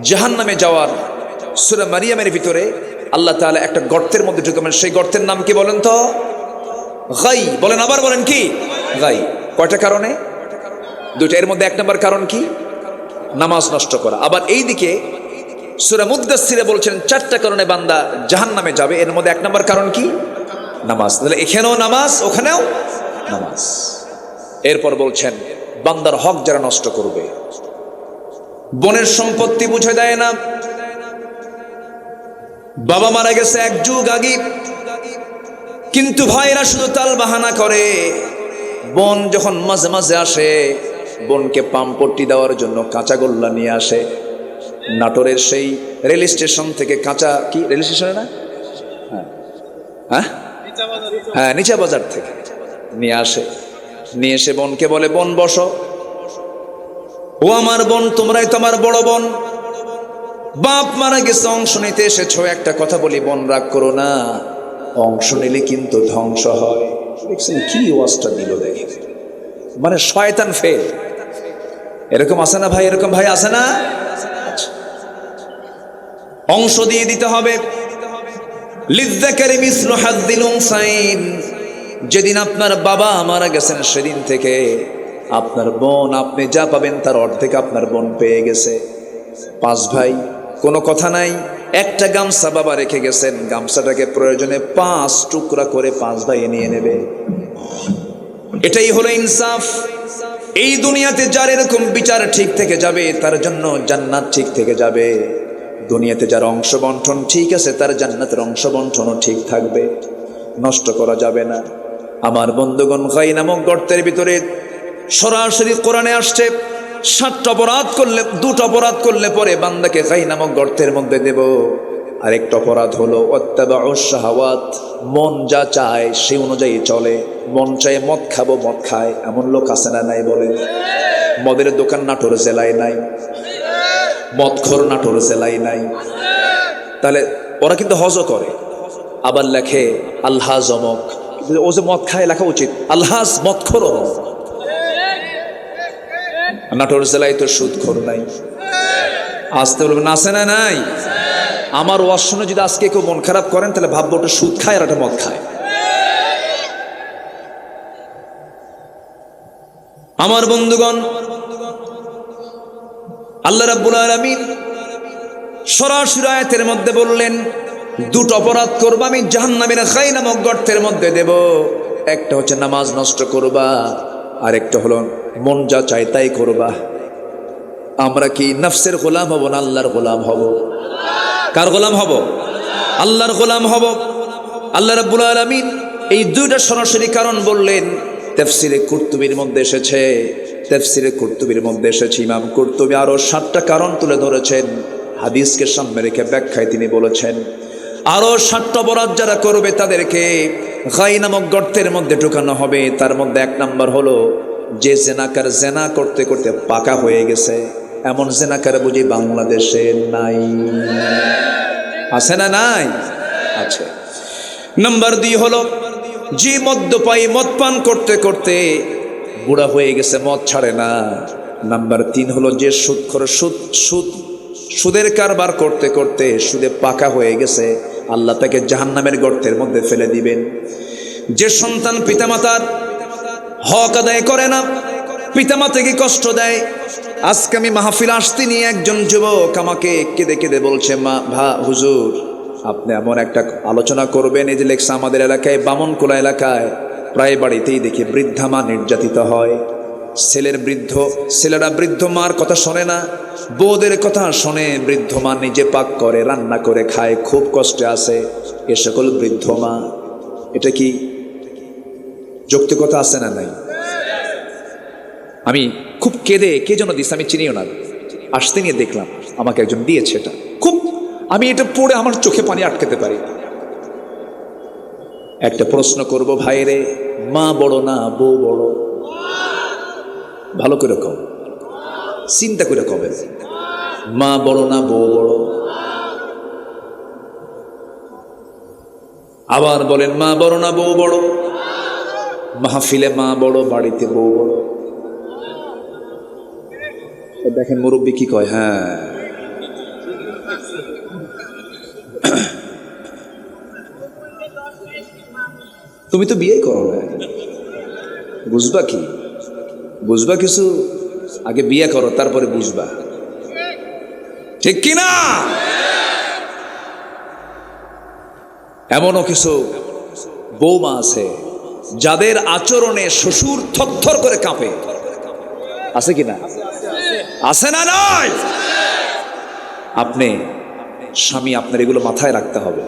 জাহান্নামে যাওয়ার সূরা মারিয়ামের ভিতরে আল্লাহ তাআলা একটা গর্তের মধ্যে ঢুকাবেন। সেই গর্তের নাম কি বলেন তো? গাই। বলেন, আবার বলেন কি? গাই। কয়টা কারণে? 2টা। এর মধ্যে 1 নম্বর কারণ কি? নামাজ নষ্ট করা। আবার এইদিকে সূরা মুদ্দাসসিরে বলছেন 4টা কারণে বান্দা জাহান্নামে যাবে। এর মধ্যে 1 নম্বর কারণ কি? নামাজ। তাহলে এখানেও নামাজ, ওখানেও নামাজ। এরপর বলছেন বান্দার হক যারা নষ্ট করবে, বনের সম্পত্তি বুঝে দেয় না। বাবা মারা গেছে 1 যুগ আগে, কিন্তু ভাইরা শুধু তাল বাহানা করে, বোন যখন মাঝে মাঝে আসে, বোনকে পাম্পট্টি দেওয়ার জন্য কাঁচা গোল্লা নিয়ে আসে। নাটোরের সেই রেল স্টেশন থেকে কাঁচা, কি রেল স্টেশনে না, হ্যাঁ হ্যাঁ নিচা বাজার থেকে নিয়ে আসে। নিয়ে এসে বোনকে বলে, বোন বসো। ও আমার বোন, তোমরাই তো আমার বড় বোন, বাপ মারা গেছে, অংশ নিতে এসেছো। একটা কথা বলি, বোন রাগ করো না, অংশ নিলে কিন্তু ধ্বংস হয়। দেখছেন কি ওয়াজটা দিল, দেখে মানে শয়তান ফেল। এরকম আছে না ভাই? এরকম ভাই আছে না? আচ্ছা, অংশ দিয়ে দিতে হবে। লিযযাকারি মিসলু হাযযিল উনসাইন। যেদিন আপনার বাবা মারা গেছেন সেদিন থেকে আপনার বোন, আপনি যা পাবেন তার অর্ধেক আপনার বোন পেয়ে গেছে। 5 ভাই, কোনো কথা নাই। একটা গামছা বাবা রেখে গেছেন, গামছাটাকে প্রয়োজনে 5 টুকরা করে 5 ভাই নিয়ে নেবে। এটাই হলো ইনসাফ। এই দুনিয়াতে যার এরকম বিচার ঠিক থেকে যাবে তার জন্য জান্নাত ঠিক থেকে যাবে। দুনিয়াতে যার অংশ বন্টন ঠিক আছে তার জান্নাতের অংশ বন্টনও ঠিক থাকবে, নষ্ট করা যাবে না। আমার বন্ধুগণ, গাই নামক গর্তের ভিতরে সরাসরি কোরআনে আসছে 7টা অপরাধ করলে, 2টা অপরাধ করলে পরে বান্দাকে গাই নামক গর্তের মধ্যে দেব। আরেকটা অপরাধ হলো ওয়াত্তাবাউশ শাহাওয়াত, মন যা চায় সেই অনুযায়ী চলে। মন চায় মদ খাবো, মদ খায়, এমন লোক আছে না নাই বলেন? মদের দোকান নাটোর জেলায় নাই, মদখোর নাটোর জেলায় নাই। তাহলে ওরা কিন্তু হজও করে, আবার লেখে আলহাজ অমক। ও যে মদ খায় লেখা উচিত আলহাজ মদখোর অমক। নাটোর জেলায় তো সুদখোর নাই। আসতে বলবেন আছে না নাই? আমার ওয়াজ শুনে যদি আজকে কেউ মন খারাপ করেন তাহলে ভাববো ওটা সুদ খায় আর একটা মদ খায়। আমার বন্ধুগণ, আল্লাহ রাব্বুল আলামিন সরাসরি আয়াতের মধ্যে বললেন 2টো অপরাধ করবা আমি জাহান্নামের খাই নামক গর্তের মধ্যে দেব। একটা হচ্ছে নামাজ নষ্ট করবা, আর একটা হলো মন যা চাই তাই করবা। আমরা কি নফসের গোলাম হব না আল্লাহর গোলাম হব? কার গোলাম হব? আল্লাহর গোলাম হব। আল্লাহ রাব্বুল আলামিন এই 2টা সরাসরি কারণ বললেন। তাফসীরে কুরতুবীর মধ্যে এসেছে, তাফসীরে কুরতুবীর মধ্যে এসেছে, ইমাম কুরতুবী আরো 7টা কারণ তুলে ধরেছেন। হাদিসকে সামনে রেখে ব্যাখ্যায় তিনি বলেছেন আরো 7টা অপরাধ যারা করবে তাদেরকে গাই নামক গর্তের মধ্যে ঢুকানো হবে। তার মধ্যে 1 নাম্বার হলো যে জেনাকার জেনা করতে করতে পাকা হয়ে গেছে, এমন জেনাকার বুঝি বাংলাদেশে নাই? আছে না নাই? আছে। নাম্বার 2 হলো যে মদ্যপায়ী, মদ পান করতে করতে বুড়া হয়ে গেছে, মদ ছাড়ে না। নাম্বার 3 হলো যে সুদখোর, সুদের কারবার করতে করতে সুদে পাকা হয়ে গেছে, আল্লাহ তাকে জাহান্নামের গর্তের মধ্যে ফেলে দিবেন। যে সন্তান পিতামাতার হক আদায় করে না, পিতামাতাকে কষ্ট দেয়। আজকে আমি মাহফিল আসতে নিয়ে একজন যুবক আমাকে কেঁদে কেঁদে বলছে, হুজুর আপনি এমন একটা আলোচনা করবেন। এই যে লেখছে আমাদের এলাকায়, বামনকোলা এলাকায় প্রায় বাড়িতেই দেখি বৃদ্ধা মা নির্যাতিত হয়। ছেলেরা বৃদ্ধ মার কথা শোনে না, বউদের কথা শোনে। বৃদ্ধ মা নিজে পাক করে, রান্না করে খায়, খুব কষ্টে আছে এ সকল বৃদ্ধ মা। এটা কি যৌক্তিকতা আছে না নাই? আমি খুব কেঁদে, কে যেন দিচ্ছে আমি চিনিও না, আসতে নিয়ে দেখলাম আমাকে একজন দিয়েছে। এটা খুব, আমি এটা পড়ে আমার চোখে পানি আটকাতে পারি না। একটা প্রশ্ন করব ভাইরে, মা বড় না বউ বড়? ভালো করে কম, চিন্তা করে কবে, মা বড় না বউ বড়? আবার বলেন মা বড় না বউ বড়? মাহফিলে মা বড়, বাড়িতে বউ বড়। দেখেন মুরব্বী কি কয়, হ্যাঁ তুমি তো বিয়ে করো না, বুঝবা কি? বুঝবা কিছু? আগে বিয়ে করো তারপরে বুঝবা, ঠিক কিনা? এমনও কিছু বৌমা আছে যাদের আচরণে শ্বশুর থরথর করে কাঁপে, আছে কিনা? আছে না নয়? আপনি স্বামী, আপনার এগুলো মাথায় রাখতে হবে,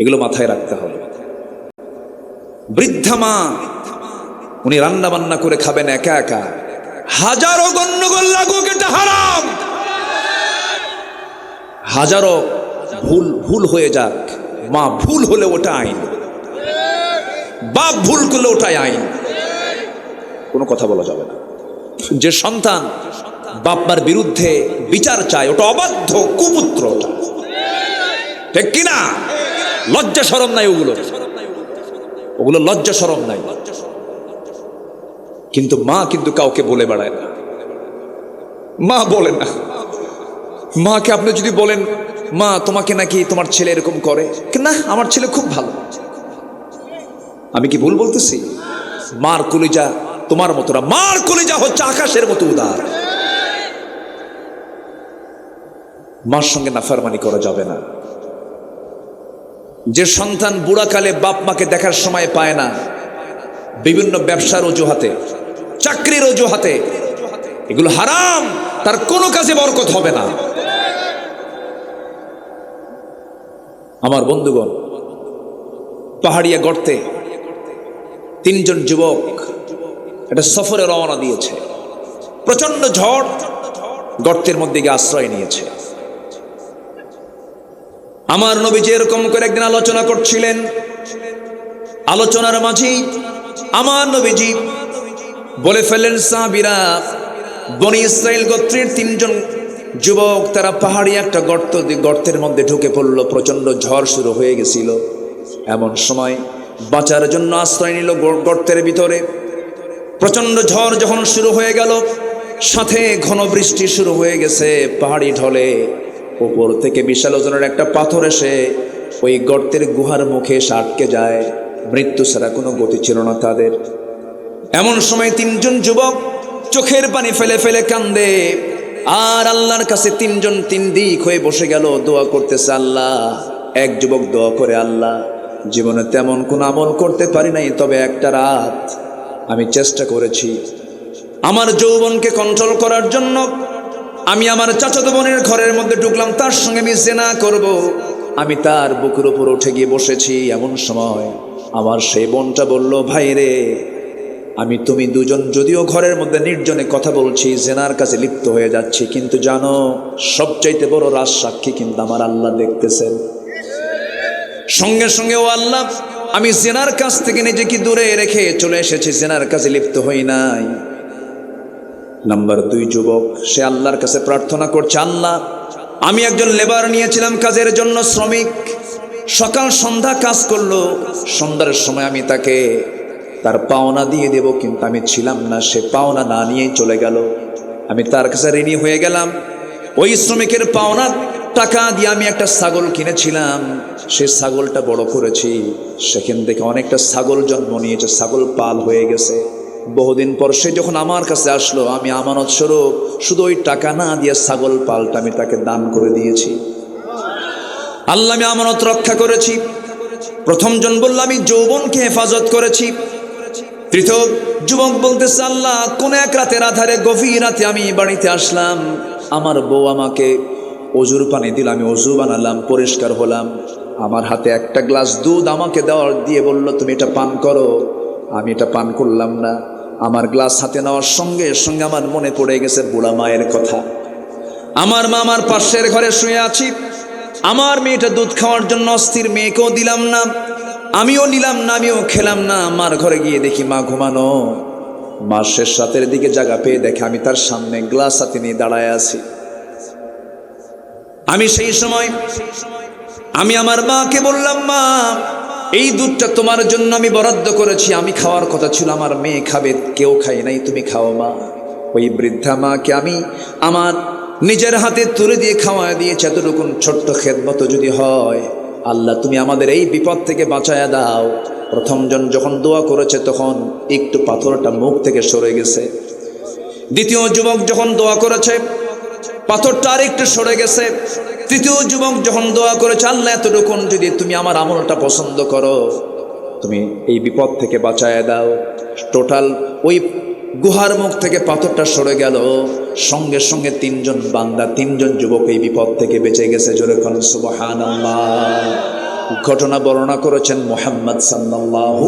এগুলো মাথায় রাখতে হবে। বৃদ্ধা মা, উনি রান্না বান্না করে খাবেন একা একা, হাজারো গন্ডগোল লাগুক এটা হারাম, হাজারো ভুল হয়ে যাক, মা ভুল হলে ওটা আইন, বাপ ভুল করলে ওটাই আইন, কোনো কথা বলা যাবে না। যে সন্তান বাপ মার বিরুদ্ধে বিচার চায় ওটা অবাধ্য কুপুত্র, ওটা ঠিক কিনা? লজ্জা শরম নাই ওগুলো লজ্জা শরম নাই। কিন্তু মা কিন্তু কাউকে বলে বেড়ায় না, মা বলে না। মাকে আপনি যদি বলেন মা তোমাকে নাকি তোমার ছেলে এরকম করে, না আমার ছেলে খুব ভালো, আমি কি ভুল বলতেছি? মার কলিজা তোমার মতো না, মার কলিজা হচ্ছে আকাশের মতো উদার। মার সঙ্গে নাফরমানি করা যাবে না। যে সন্তান বুড়াকালে বাপ মাকে দেখার সময় পায় না, বিভিন্ন ব্যবসার অজুহাতে, চাকরির অজুহাতে, এগুলো হারাম, তার কোনো কাজে বরকত হবে না। আমার বন্ধুগণ, পাহাড়িয়া গর্তে তিনজন যুবক একটা সফরে রওনা দিয়েছে। প্রচন্ড ঝড়, গর্তের মধ্যে গিয়ে আশ্রয় নিয়েছে। আমার নবীজি এরকম করে একদিন আলোচনা করছিলেন। আলোচনার মাঝেই আমার নবীজি বলে ফেললেন, সাহাবীরা, বনি ইসরাইল গোত্রের তিনজন যুবক তারা পাহাড়ি একটা গর্তের মধ্যে ঢুকে পড়লো। প্রচন্ড ঝড় শুরু হয়ে গেছিল। এমন সময় বাঁচার জন্য আশ্রয় নিল গর্তের ভিতরে। প্রচন্ড ঝড় যখন শুরু হয়ে গেল, সাথে ঘন বৃষ্টি শুরু হয়ে গেছে। পাহাড়ি ঢলে উপর থেকে বিশাল ওজনের একটা পাথর এসে ওই গর্তের গুহার মুখে এসে আটকে যায়। মৃত্যু ছাড়া কোনো গতি ছিল না তাদের। এমন সময় তিনজন যুবক চোখের পানি ফেলে ফেলে কান্দে, আর আল্লাহর কাছে তিনজন তিন দিক হয়ে বসে গেল, দোয়া করতেছে। আল্লাহ, এক যুবক দোয়া করে, আল্লাহ জীবনে তেমন কোন আমল করতে পারি নাই, তবে একটা রাত আমি চেষ্টা করেছি আমার যৌবনকে কন্ট্রোল করার জন্য। আমি আমার চাচাতো বোনের ঘরের মধ্যে ঢুকলাম, তার সঙ্গে আমি জিনা করব। আমি তার বুকের উপর উঠে গিয়ে বসেছি। এমন সময় আমার সেই বোনটা বলল, ভাই রে, আমি তুমি দুজন যদিও ঘরের মধ্যে নির্জনে কথা বলছি, জেনার কাছে লিপ্ত হয়ে যাচ্ছি, কিন্তু জানো সবচাইতে বড় রাজ সাক্ষী কিন্তু আমার আল্লাহ দেখতেছেন। সঙ্গে সঙ্গে, ও আল্লাহ, আমি জেনার কাছ থেকে নিজেকে দূরে রেখে চলে এসেছি, জেনার কাছে লিপ্ত হই নাই। নাম্বার 2 যুবক, সে আল্লাহর কাছে প্রার্থনা করছে, আল্লাহ, আমি একজন লেবার নিয়েছিলাম কাজের জন্য, শ্রমিক, সকাল সন্ধ্যা কাজ করলো। সন্ধ্যার সময় আমি তাকে তার পাওনা দিয়ে দেব, কিন্তু আমি ছিলাম না, সে পাওনা না নিয়েই চলে গেল। আমি তার কাছে ঋণী হয়ে গেলাম। ওই শ্রমিকের পাওনা টাকা দিয়ে আমি একটা ছাগল কিনেছিলাম, সে ছাগলটা বড় করেছি, সেখান থেকে অনেকটা ছাগল জন্ম নিয়েছে, ছাগল পাল হয়ে গেছে। বহুদিন পর সে যখন আমার কাছে আসলো, আমি আমানত স্বরূপ শুধু ওই টাকা না দিয়ে ছাগল পালটা আমি তাকে দান করে দিয়েছি। আল্লাহ, আমি আমানত রক্ষা করেছি। প্রথম জন বলল, আমি যৌবনকে হেফাজত করেছি। তৃতীয় যুবক বলতেছে, আল্লাহ, কোন এক রাতের আধারে, গভীর রাতে আমি বাড়িতে আসলাম, আমার বউ আমাকে অজুর পানি দিল, আমি অজু বানালাম, পরিষ্কার হলাম। আমার হাতে একটা গ্লাস দুধ আমাকে দিয়ে বলল, তুমি এটা পান করো। আমি এটা পান করলাম না। আমার গ্লাস হাতে নেওয়ার সঙ্গে সঙ্গে আমার মনে পড়ে গেছে বুড়া মায়ের কথা। আমার মা আমার পাশের ঘরে শুয়ে আছি, আমার মেয়েটা দুধ খাওয়ার জন্য অস্থির, মেয়েকেও দিলাম না, আমিও নিলাম না, আমিও খেলাম না। আমার ঘরে গিয়ে দেখি মা ঘুমানো। মা শেষ রাতের দিকে জায়গা পেয়ে দেখে আমি তার সামনে গ্লাস হাতে নিয়ে দাঁড়ায় আছি। আমি সেই সময় আমি আমার মাকে বললাম, মা, এই দুধটা তোমার জন্য আমি বরাদ্দ করেছি, আমি খাওয়ার কথা ছিল, আমার মেয়ে খাবে, কেউ খায় নাই, তুমি খাও মা। ওই বৃদ্ধা মাকে আমি আমার নিজের হাতে তুলে দিয়ে খাওয়া দিয়েছি। এতটুকুন ছোট্ট খেদমত যদি হয়, আল্লাহ তুমি আমাদের এই বিপদ থেকে বাঁচায়া দাও। প্রথম জন যখন দোয়া করেছে তখন একটু পাথরটা মুখ থেকে সরে গেছে। দ্বিতীয় যুবক যখন দোয়া করেছে, পাথরটা আর একটু সরে গেছে। তৃতীয় যুবক যখন দোয়া করেছে, আল্লাহ এতটুকুন যদি তুমি আমার আমলটা পছন্দ করো, তুমি এই বিপদ থেকে বাঁচায়া দাও। টোটাল ওই গুহার মুখ থেকে পাথরটা সরে গেল। সঙ্গে সঙ্গে তিনজন বান্দা, তিনজন যুবক এই বিপদ থেকে বেঁচে গেছে। জোরে কোন সুবহানাল্লাহ। ঘটনা বর্ণনা করেছেন মুহাম্মদ সাল্লাল্লাহু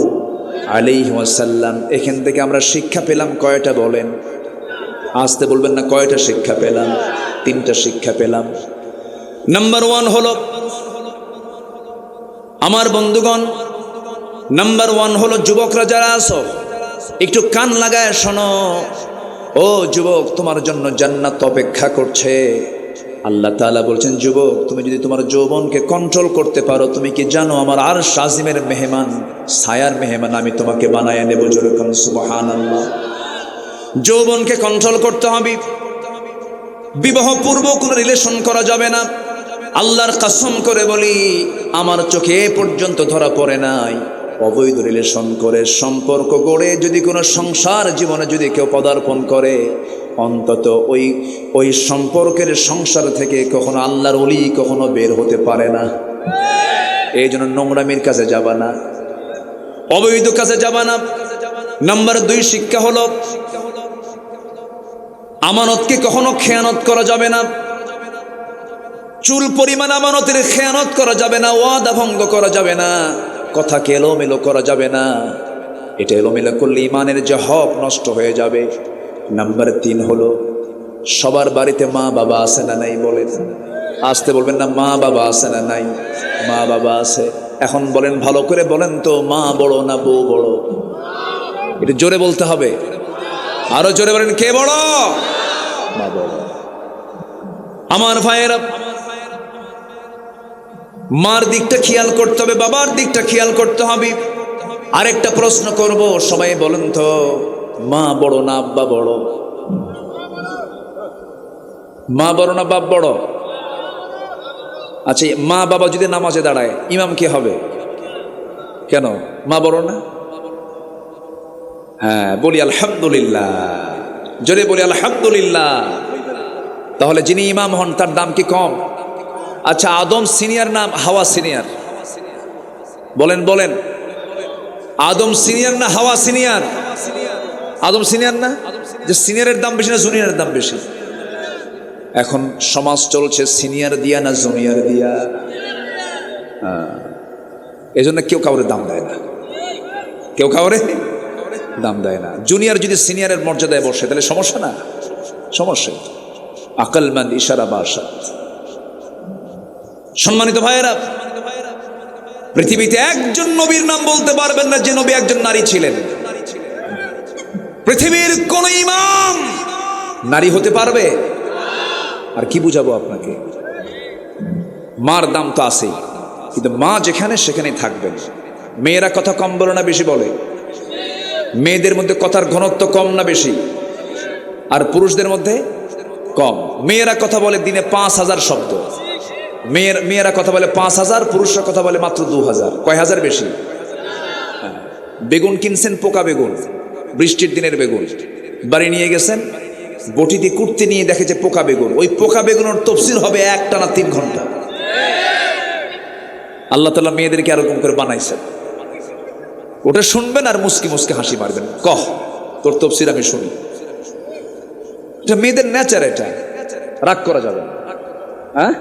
আলাইহি ওয়াসাল্লাম। এখান থেকে আমরা শিক্ষা পেলাম কয়টা বলেন? আসতে বলবেন না, কয়টা শিক্ষা পেলাম? 3টা শিক্ষা পেলাম। নাম্বার 1 হলো, আমার বন্ধুগণ, নাম্বার 1 হলো, যুবকরা যারা আছো একটু কান লাগায় শোনো। ও যুবক, তোমার জন্য জান্নাত অপেক্ষা করছে। আল্লাহ তাআলা বলছেন, যুবক তুমি যদি তোমার যৌবনকে কন্ট্রোল করতে পারো, তুমি কি জানো আমার আরশ আজিমের মেহমান, ছায়ার মেহমান আমি তোমাকে বানায় নেব। জোরে বলুন সুবহানাল্লাহ। যৌবনকে কন্ট্রোল করতে হবে। বিবাহ পূর্ব কোনো রিলেশন করা যাবে না। আল্লাহর কসম করে বলি, আমার চোখে এ পর্যন্ত ধরা পড়ে নাই অবৈধ রিলেশন করে সম্পর্ক গড়ে যদি কোনো সংসার জীবনে যদি কেউ পদার্পণ করে, অন্তত ওই সম্পর্কের সংসার থেকে কখনো আল্লাহর ওলি কখনো বের হতে পারে না। এই জন্য নোংরামির কাছে যাবা না, অবৈধ কাছে যাবা না। নাম্বার 2 শিক্ষা হলো, আমানতকে কখনো খেয়ানত করা যাবে না। চুল পরিমাণ আমানতের খেয়ানত করা যাবে না, ওয়াদা ভঙ্গ করা যাবে না, কথাকে এলোমেলো করা যাবে না। এটা এলোমেলো করলে ইমানের যে হক নষ্ট হয়ে যাবে। নাম্বার 3 হলো, সবার বাড়িতে মা বাবা আছে না নাই? বলেন, আসতে বলবেন না, মা বাবা আছে না নাই? মা বাবা আছে। এখন বলেন, ভালো করে বলেন তো, মা বড় না বউ বড়? এটা জোরে বলতে হবে, আরো জোরে বলেন, কে বড়? মা বড়। আমার ভাইয়েরা, মার দিকটা খেয়াল করতে হবে, বাবার দিকটা খেয়াল করতে হবে। আরেকটা প্রশ্ন করব, সবাই বলেন তো, মা বড় না আব্বা বড়? মা বড় না বাপ বড়? আচ্ছা, মা বাবা যদি নামাজে দাঁড়ায়, ইমাম কি হবে? কেন মা বড় না? হ্যাঁ, বলি আলহামদুলিল্লাহ, জোরে বলি আলহামদুলিল্লাহ। তাহলে যিনি ইমাম হন তার দাম কি কম? আচ্ছা, আদম সিনিয়র না হাওয়া সিনিয়র? বলেন বলেন, আদম সিনিয়র না হাওয়া সিনিয়র? আদম সিনিয়র না? যে সিনিয়রের দাম বেশি না জুনিয়রের দাম বেশি? এখন সমাজ চলছে সিনিয়র দিয়া না জুনিয়র দিয়া। এজন্য কেউ কাউরে দাম দেয় না, কেউ কাউরে দাম দেয় না। জুনিয়র যদি সিনিয়রের মর্যাদায় বসে তাহলে সমস্যা না? সমস্যা। আকলমান ইশারা বাসাত। সম্মানিত ভাইয়েরা, পৃথিবীতে একজন নবীর নাম বলতে পারবেন না যে নবী একজন নারী ছিলেন। পৃথিবীর কোন ইমাম নারী হতে পারবে? আর কি বুঝাবো আপনাকে? মার দাম তো আছেই, কিন্তু মা যেখানে সেখানেই থাকবেন। মেয়েরা কথা কম বলে না বেশি বলে? মেয়েদের মধ্যে কথার ঘনত্ব কম না বেশি? আর পুরুষদের মধ্যে কম। মেয়েরা কথা বলে দিনে 5000 শব্দ। মেয়েরা কথা বলে 5000, পুরুষরা কথা বলে মাত্র 2000। কয় হাজার বেশি? বেগুন কিনছেন, পোকা বেগুন, বৃষ্টির দিনের বেগুন, বাড়ি নিয়ে গেছেন, বটিতে কুটতে নিয়ে দেখে যে পোকা বেগুন। ওই পোকা বেগুনের তফসির হবে একটানা 3 ঘন্টা। আল্লাহ তাআলা মেয়েদেরকে এরকম করে বানাইছেন। ওটা শুনবেন আর মুস্কি মুস্কি হাসি মারবেন, কহ তোর তফসির আমি শুনি। এটা মেয়েদের নেচার, এটা রাগ করা যাবে না। হ্যাঁ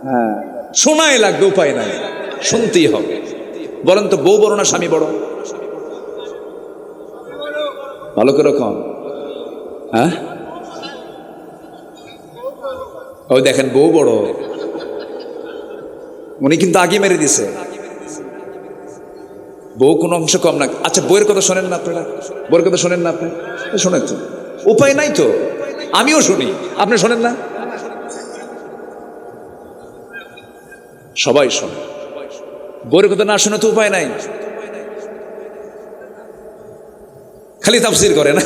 হ্যাঁ, শোনাই লাগবে, উপায় নাই, শুনতেই হবে। বলেন তো, বউ বড় না স্বামী বড়? ভালো করে কম। হ্যাঁ, ওই দেখেন বউ বড়, উনি কিন্তু আগে মেরে দিছে। বউ কোনো অংশ কম না। আচ্ছা, বইয়ের কথা শোনেন না আপনারা? বইয়ের কথা শোনেন না আপনি? শোনেন তো, উপায় নাই তো, আমিও শুনি, আপনি শোনেন না? সবাই শোনে। বইয়ের কথা না শুনে তো উপায় নাই, খালি তাফসীর করে না।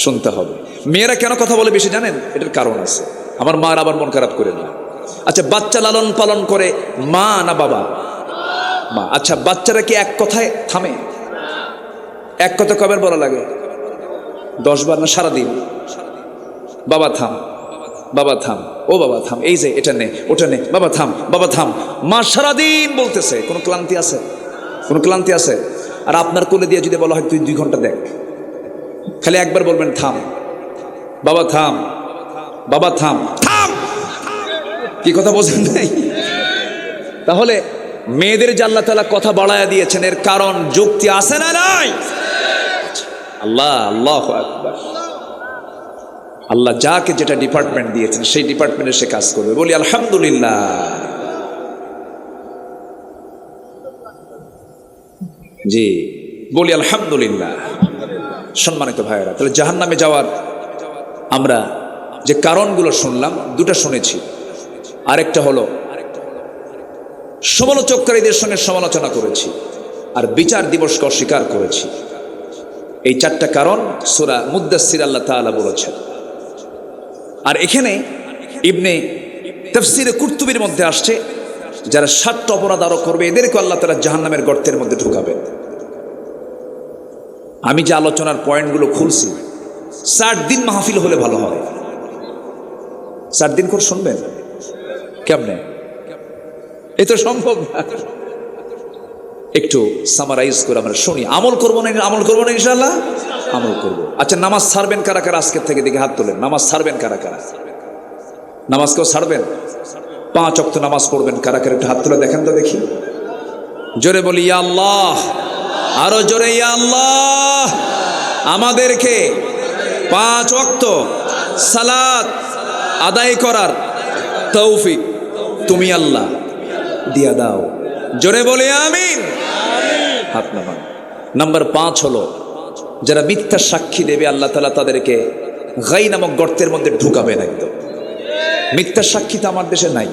শুনতে হবে। মেয়েরা কেন কথা বলে বেশি জানেন? এটার কারণ আছে। আমার মার আবার মন খারাপ করে না। আচ্ছা, বাচ্চা লালন পালন করে মা না বাবা? মা। আচ্ছা, বাচ্চারা কি এক কথায় থামে? এক কথা কবার বলা লাগে? 10 বার না সারাদিন? বাবা থাম, বাবা থাম, ও বাবা থাম, এই যে এটা নে ওটা নে, বাবা থাম, বাবা থাম। মা সারাদিন বলতেছে, কোনো ক্লান্তি আছে? কোনো ক্লান্তি আছে? আর আপনার কোলে দিয়ে যদি বলা হয় তুই 2 ঘন্টা দেখ, খালি একবার বলবেন থাম, বাবা থাম, বাবা থাম, থাম। কি কথা বোঝেন নাই? তাহলে মেয়েদের যে আল্লাহ তাআলা কথা বাড়ায়া দিয়েছেন এর কারণ যুক্তি আছে না নাই? আল্লাহ আল্লাহু আকবার। আল্লাহ যাকে যেটা ডিপার্টমেন্ট দিয়েছেন সেই ডিপার্টমেন্টে সে কাজ করবে। বলি আলহামদুলিল্লাহ। জি বলি আলহামদুলিল্লাহ। সম্মানিত ভাইয়েরা, তাহলে জাহান্নামে যাওয়ার আমরা যে কারণগুলো শুনলাম, দুটো শুনেছি। আরেকটা হলো সমালোচককারীদের সঙ্গে সমালোচনা করেছি, আর বিচার দিবসকে অস্বীকার করেছি। এই চারটা কারণ সূরা মুদ্দাসসির আল্লাহ তাআলা বলেছেন। আর এখানে ইবনে তাফসীরে কুরতুবীর মধ্যে আসছে, যারা ৭টা অপরাধ আরো করবে এদেরকে আল্লাহ তাআলা জাহান্নামের গর্তের মধ্যে ঢুকাবেন। আমি যে আলোচনার পয়েন্টগুলো খুলছি, ৬০ দিন মাহফিল হলে ভালো হয়। ৬০ দিন করে শুনবেন কেমনে? এ তো সম্ভব না। একটু সামারাইজ করে আমরা শুনি। আমল করবো না? আমল করবো না ইনশাআল্লাহ? আমল করবো। আচ্ছা, নামাজ ছাড়বেন কারা কারা? আজকের থেকে দেখে হাত তোলেন। নামাজ ছাড়বেন কারা কারা? নামাজ কেউ ছাড়বেন? 5 ওয়াক্ত নামাজ পড়বেন কারা কারা? একটু হাত তুলে দেখেন তো দেখি। জোরে বলি ইয়া আল্লাহ, আরো জোরে ইয়া আল্লাহ। আমাদেরকে 5 ওয়াক্ত সালাত আদায় করার তৌফিক তুমি আল্লাহ দিয়া দাও। জোরে বলে আমিন। হাত নামান। নাম্বার 5 হলো, যারা মিথ্যা সাক্ষী দেবে আল্লাহ তাআলা তাদেরকে গাই নামক গর্তের মধ্যে ঢুকাবেন একদম। মিথ্যা সাক্ষী তো আমার দেশে নাই,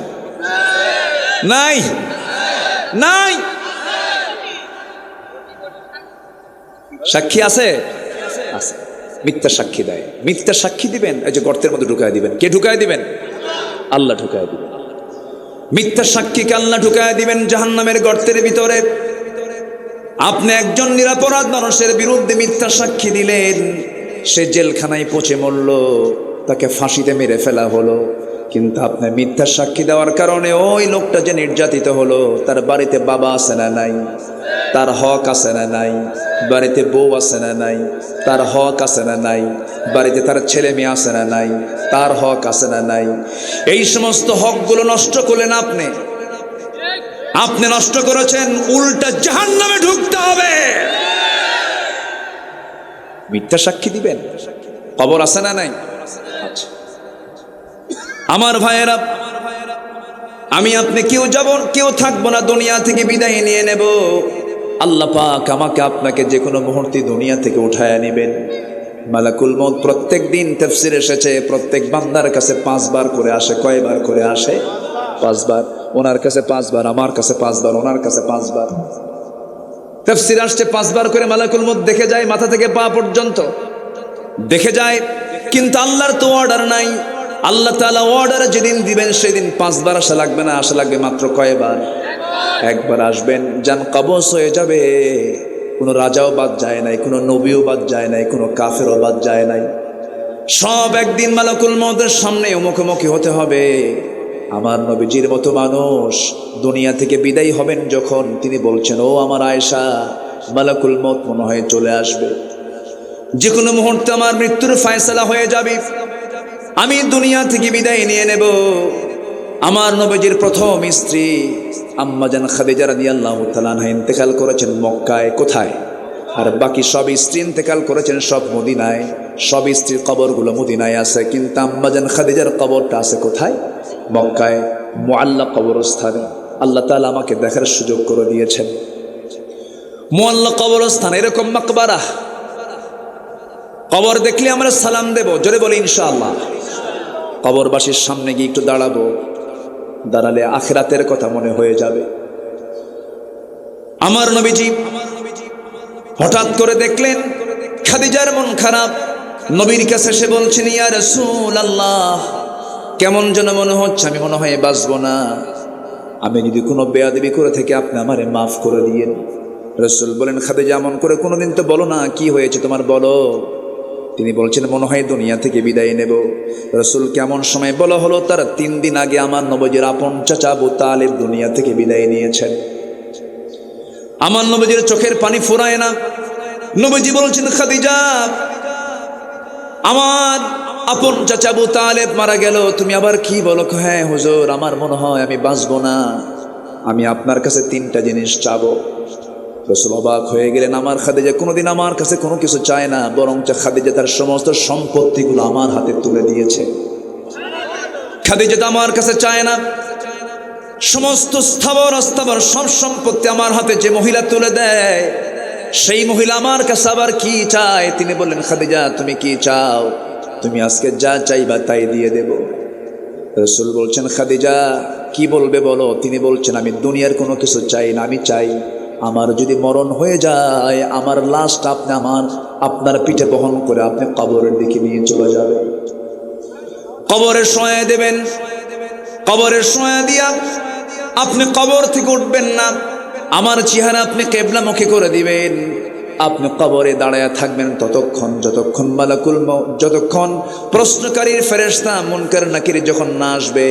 নাই নাই। সাক্ষী আছে? আছে। মিথ্যা সাক্ষী দেয়, মিথ্যা সাক্ষী দিবেন, এই যে গর্তের মধ্যে ঢুকায় দিবেন। কে ঢুকায় দিবেন? আল্লাহ ঢুকায় দিবেন। মিথ্যা সাক্ষীকে আল্লাহ ঢুকায় দিবেন জাহান্নামের গর্তের ভিতরে। আপনি একজন নিরপরাধ মানুষের বিরুদ্ধে মিথ্যা সাক্ষী দিলেন, সে জেলখানায় পচে মরল, তাকে ফাঁসিতে মেরে ফেলা হলো। কিন্তু আপনি মিথ্যা সাক্ষী দেওয়ার কারণে ওই লোকটা যে নির্যাতিত হলো, তার বাড়িতে বাবা আছে না নাই? তার হক আছে না নাই? বাড়িতে বউ আছে না নাই? তার হক আছে না নাই? বাড়িতে তার ছেলে মেয়ে আছে না নাই? তার হক আছে না নাই? এই সমস্ত হকগুলো নষ্ট করলেন আপনি। আপনি নষ্ট করেছেন, উল্টা জাহান্নামে ঢুকতে হবে। মিথ্যা সাক্ষী দিবেন, কবর আছে না নাই? আচ্ছা আমার ভাইয়েরা, আমি আপনি কেউ যাব, কেউ থাকবো না, দুনিয়া থেকে বিদায় নিয়ে নেব। আল্লাহ পাক আমাকে আপনাকে যে কোনো মুহূর্তে দুনিয়া থেকে উঠায় নেবেন। মালাকুল মউত প্রত্যেক দিন তাফসীর এসেছে, প্রত্যেক বান্দার কাছে 5 বার করে আসে। কয়বার করে আসে? 5 বার। ওনার কাছে 5 বার, আমার কাছে 5 বার, ওনার কাছে 5 বার। তাফসীর আসছে 5 বার করে মালাকুল মউত দেখে যায়, মাথা থেকে পা পর্যন্ত দেখে যায়। কিন্তু আল্লাহর তো অর্ডার নাই। আল্লাহ তাআলা অর্ডার যেদিন দিবেন সেদিন 5 বার আসা লাগবে না, আসা লাগবে মাত্র কয়বার? একবার আসবেন, জান কবজ হয়ে যাবে। কোনো রাজাও বাদ যায় নাই, কোনো নবীও বাদ যায় নাই, কোনো কাফেরও বাদ যায় নাই। সব একদিন মালাকুল মউতের সামনে মুখোমুখি হতে হবে। আমার নবীজির মতো মানুষ দুনিয়া থেকে বিদায় হবেন যখন, তিনি বলছেন, ও আমার আয়েশা, মালাকুল মউত মনে হয় চলে আসবে, যে কোনো মুহূর্তে আমার মৃত্যুর ফয়সালা হয়ে যাবে, আমি দুনিয়া থেকে বিদায় নিয়ে নেব। আমার নবীজির প্রথম স্ত্রী আম্মা জান খাদিজা রাদিয়াল্লাহু তাআলা আনহা ইন্তেকাল করেছেন মক্কায়। কোথায়? আর বাকি সব স্ত্রী ইন্তেকাল করেছেন সব মদিনায়। সব স্ত্রীর কবরগুলো মদিনায় আছে, কিন্তু আম্মা জান খাদিজার কবরটা আছে কোথায়? মক্কায়, মুআল্লা কবরস্থানে। আল্লাহ তাআলা আমাকে দেখার সুযোগ করে দিয়েছেন। মুআল্লা কবরস্থান, এরকম মাকবারা, কবর দেখলে আমরা সালাম দেব। জোরে বলি ইনশাআল্লাহ। কবরবাসীর সামনে গিয়ে একটু দাঁড়াবো, দাঁড়ালে আখিরাতের কথা মনে হয়ে যাবে। আমার নবীজি হঠাৎ করে দেখলেন খাদিজার মন খারাপ। নবীর কাছে এসে বলছেন, ইয়া রাসূলুল্লাহ, কেমন যেন মনে হচ্ছে, আমি মনে হয় বাঁচবো না। আমি যদি কোনো বেয়াদবি করে থেকে আপনি আমারে মাফ করে দিয়েন। রাসূল বলেন, খাদিজা এমন করে কোনোদিন তো বলো না, কি হয়েছে তোমার বলো। তিনি বলছেন, মনে হয় দুনিয়া থেকে বিদায় নেব। রাসূল কেমন সময় বলা হলো, তার 3 দিন আগে আমার নবীজির আপন চাচা আবু তালেব দুনিয়া থেকে বিদায় নিয়েছেন। আমার নবীজির চোখের পানি ফুরায় না। নবীজি বলছেন, খাদিজা, আমার আপন চাচা আবু তালেব মারা গেল, তুমি আবার কি বলো? হ্যাঁ হুজুর, আমার মনে হয় আমি বাঁচবো না। আমি আপনার কাছে তিনটা জিনিস চাবো। রাসূল অবাক হয়ে গেলেন, আমার খাদিজা কোনোদিন আমার কাছে কোনো কিছু চায় না, বরঞ্চ খাদিজা তার সমস্ত সম্পত্তিগুলো আমার হাতে তুলে দিয়েছে। খাদিজা তো আমার কাছে চায় না, সমস্ত স্থাবর অস্থাবর সব সম্পত্তি আমার হাতে যে মহিলা তুলে দেয়, সেই মহিলা আমার কাছে আবার কি চায়? তিনি বললেন, খাদিজা তুমি কি চাও? তুমি আজকে যা চাইবা তাই দিয়ে দেব। রাসূল বলছেন, খাদিজা কি বলবে বলো? তিনি বলছেন, আমি দুনিয়ার কোনো কিছু চাই না, আমি চাই আমার যদি মরণ হয়ে যায়, আমার লাশটা আপনি আপনার পিঠে বহন করে আপনি কবরের দিকে নিয়ে চলে যাবেন, কবরে শোয়া দেবেন। কবরের শোয়া দিয়া আপনি কবর থেকে উঠবেন না, আমার চেহারা আপনি কিবলামুখী করে দিবেন। আপনি কবরে দাঁড়ায় থাকবেন ততক্ষণ যতক্ষণ মালাকুল মউত, যতক্ষণ প্রশ্নকারীর ফেরেশতা মুনকার নাকির যখন না আসবে।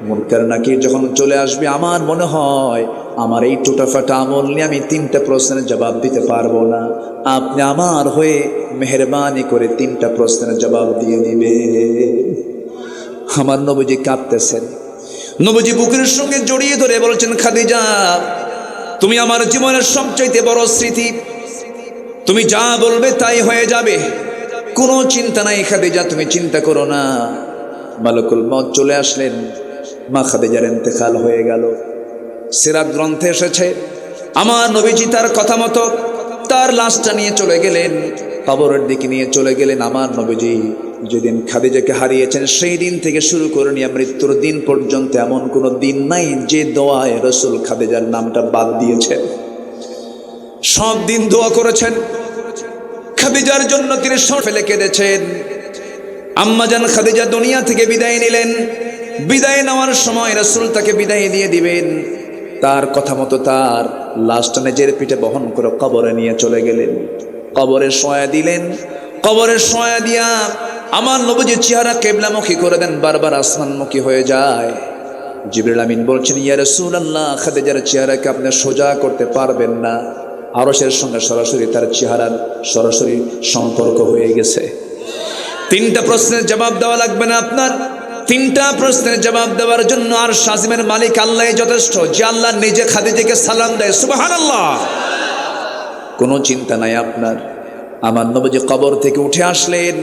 মুনকার নাকির যখন চলে আসবে, আমার মনে হয় আমার এই টুটাফাটা আমল নিয়ে আমি তিনটা প্রশ্নের জবাব দিতে পারবো না। আপনি আমার হয়ে মেহেরবানি করে তিনটা প্রশ্নের জবাব দিয়ে দিবে। আমার নবীজি কাঁদতেছেন, নবীজি বুকের সঙ্গে জড়িয়ে ধরে বলছেন, খাদিজা তুমি আমার জীবনের সবচাইতে বড় স্মৃতি, তুমি যা বলবে তাই হয়ে যাবে, কোনো চিন্তা নাই খাদিজা, তুমি চিন্তা করো না। মালাকুল মউত চলে আসলেন, মা খাদিজার ইন্তেকাল হয়ে গেল। সিরাত গ্রন্থে এসেছে, আমার নবীজি তার কথা মতো তার লাশটা নিয়ে চলে গেলেন, কবরের দিকে নিয়ে চলে গেলেন। আমার নবীজি যেদিন খাদিজাকে হারিয়েছেন, সেই দিন থেকে শুরু করে নিয়ে মৃত্যুর দিন পর্যন্ত এমন কোনো দিন নাই যে দোয়ায় রাসূল খাদিজার নামটা বাদ দিয়েছেন। সব দিন দোয়া করেছেন খাদিজার জন্য, তিনি সব ফেলে কেঁদেছেন। আম্মাজান খাদিজা দুনিয়া থেকে বিদায় নিলেন, বিদায় নেওয়ার সময় রাসূল তাকে বিদায় দিয়ে দিবেন, তার কথা মতো তার লাশটা নিজের পিঠে বহন করে কবরে নিয়ে চলে গেলেন। কবরে শোয়া দিলেন, কবরে শোয়া দিয়া আমার নবীজির চেহারা কিবলামুখী করে দেন, বারবার আসমানমুখী হয়ে যায়। জিবরিল আমিন বলছেন, ইয়া রাসূলুল্লাহ, খাদিজার চেহারাকে আপনি সোজা করতে পারবেন না, আরশের সঙ্গে সরাসরি তার চেহারার সরাসরি সম্পর্ক হয়ে গেছে। তিনটা প্রশ্নের জবাব দেওয়া লাগবে না আপনার, তিনটা প্রশ্নের জবাব দেওয়ার জন্য আর শাজিমের মালিক আল্লাহ যথেষ্ট, যে আল্লাহ নিজে খাদিজাকে সালাম দেয়। সুবহানাল্লাহ, কোনো চিন্তা নাই আপনার। আমার নবীজি কবর থেকে উঠে আসলেন,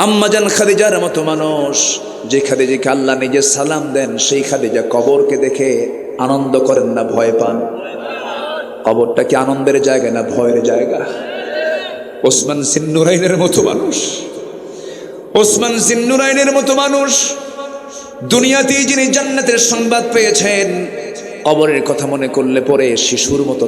আম্মাজান খাদিজার মতো মানুষ, যে খাদিজাকে আল্লাহ নিজে সালাম দেন, সেই খাদিজা কবরকে দেখে আনন্দ করেন না ভয় পান? কবরটা কি আনন্দের জায়গা না ভয়ের জায়গা? ওসমান জিন্নুরাইনের মতো মানুষ, ওসমান জিন্নুরাইনের মতো মানুষ, দুনিয়াতেই যিনি জান্নাতের সংবাদ পেয়েছেন, কবরের কথা মনে করলে পরে শিশুর মতো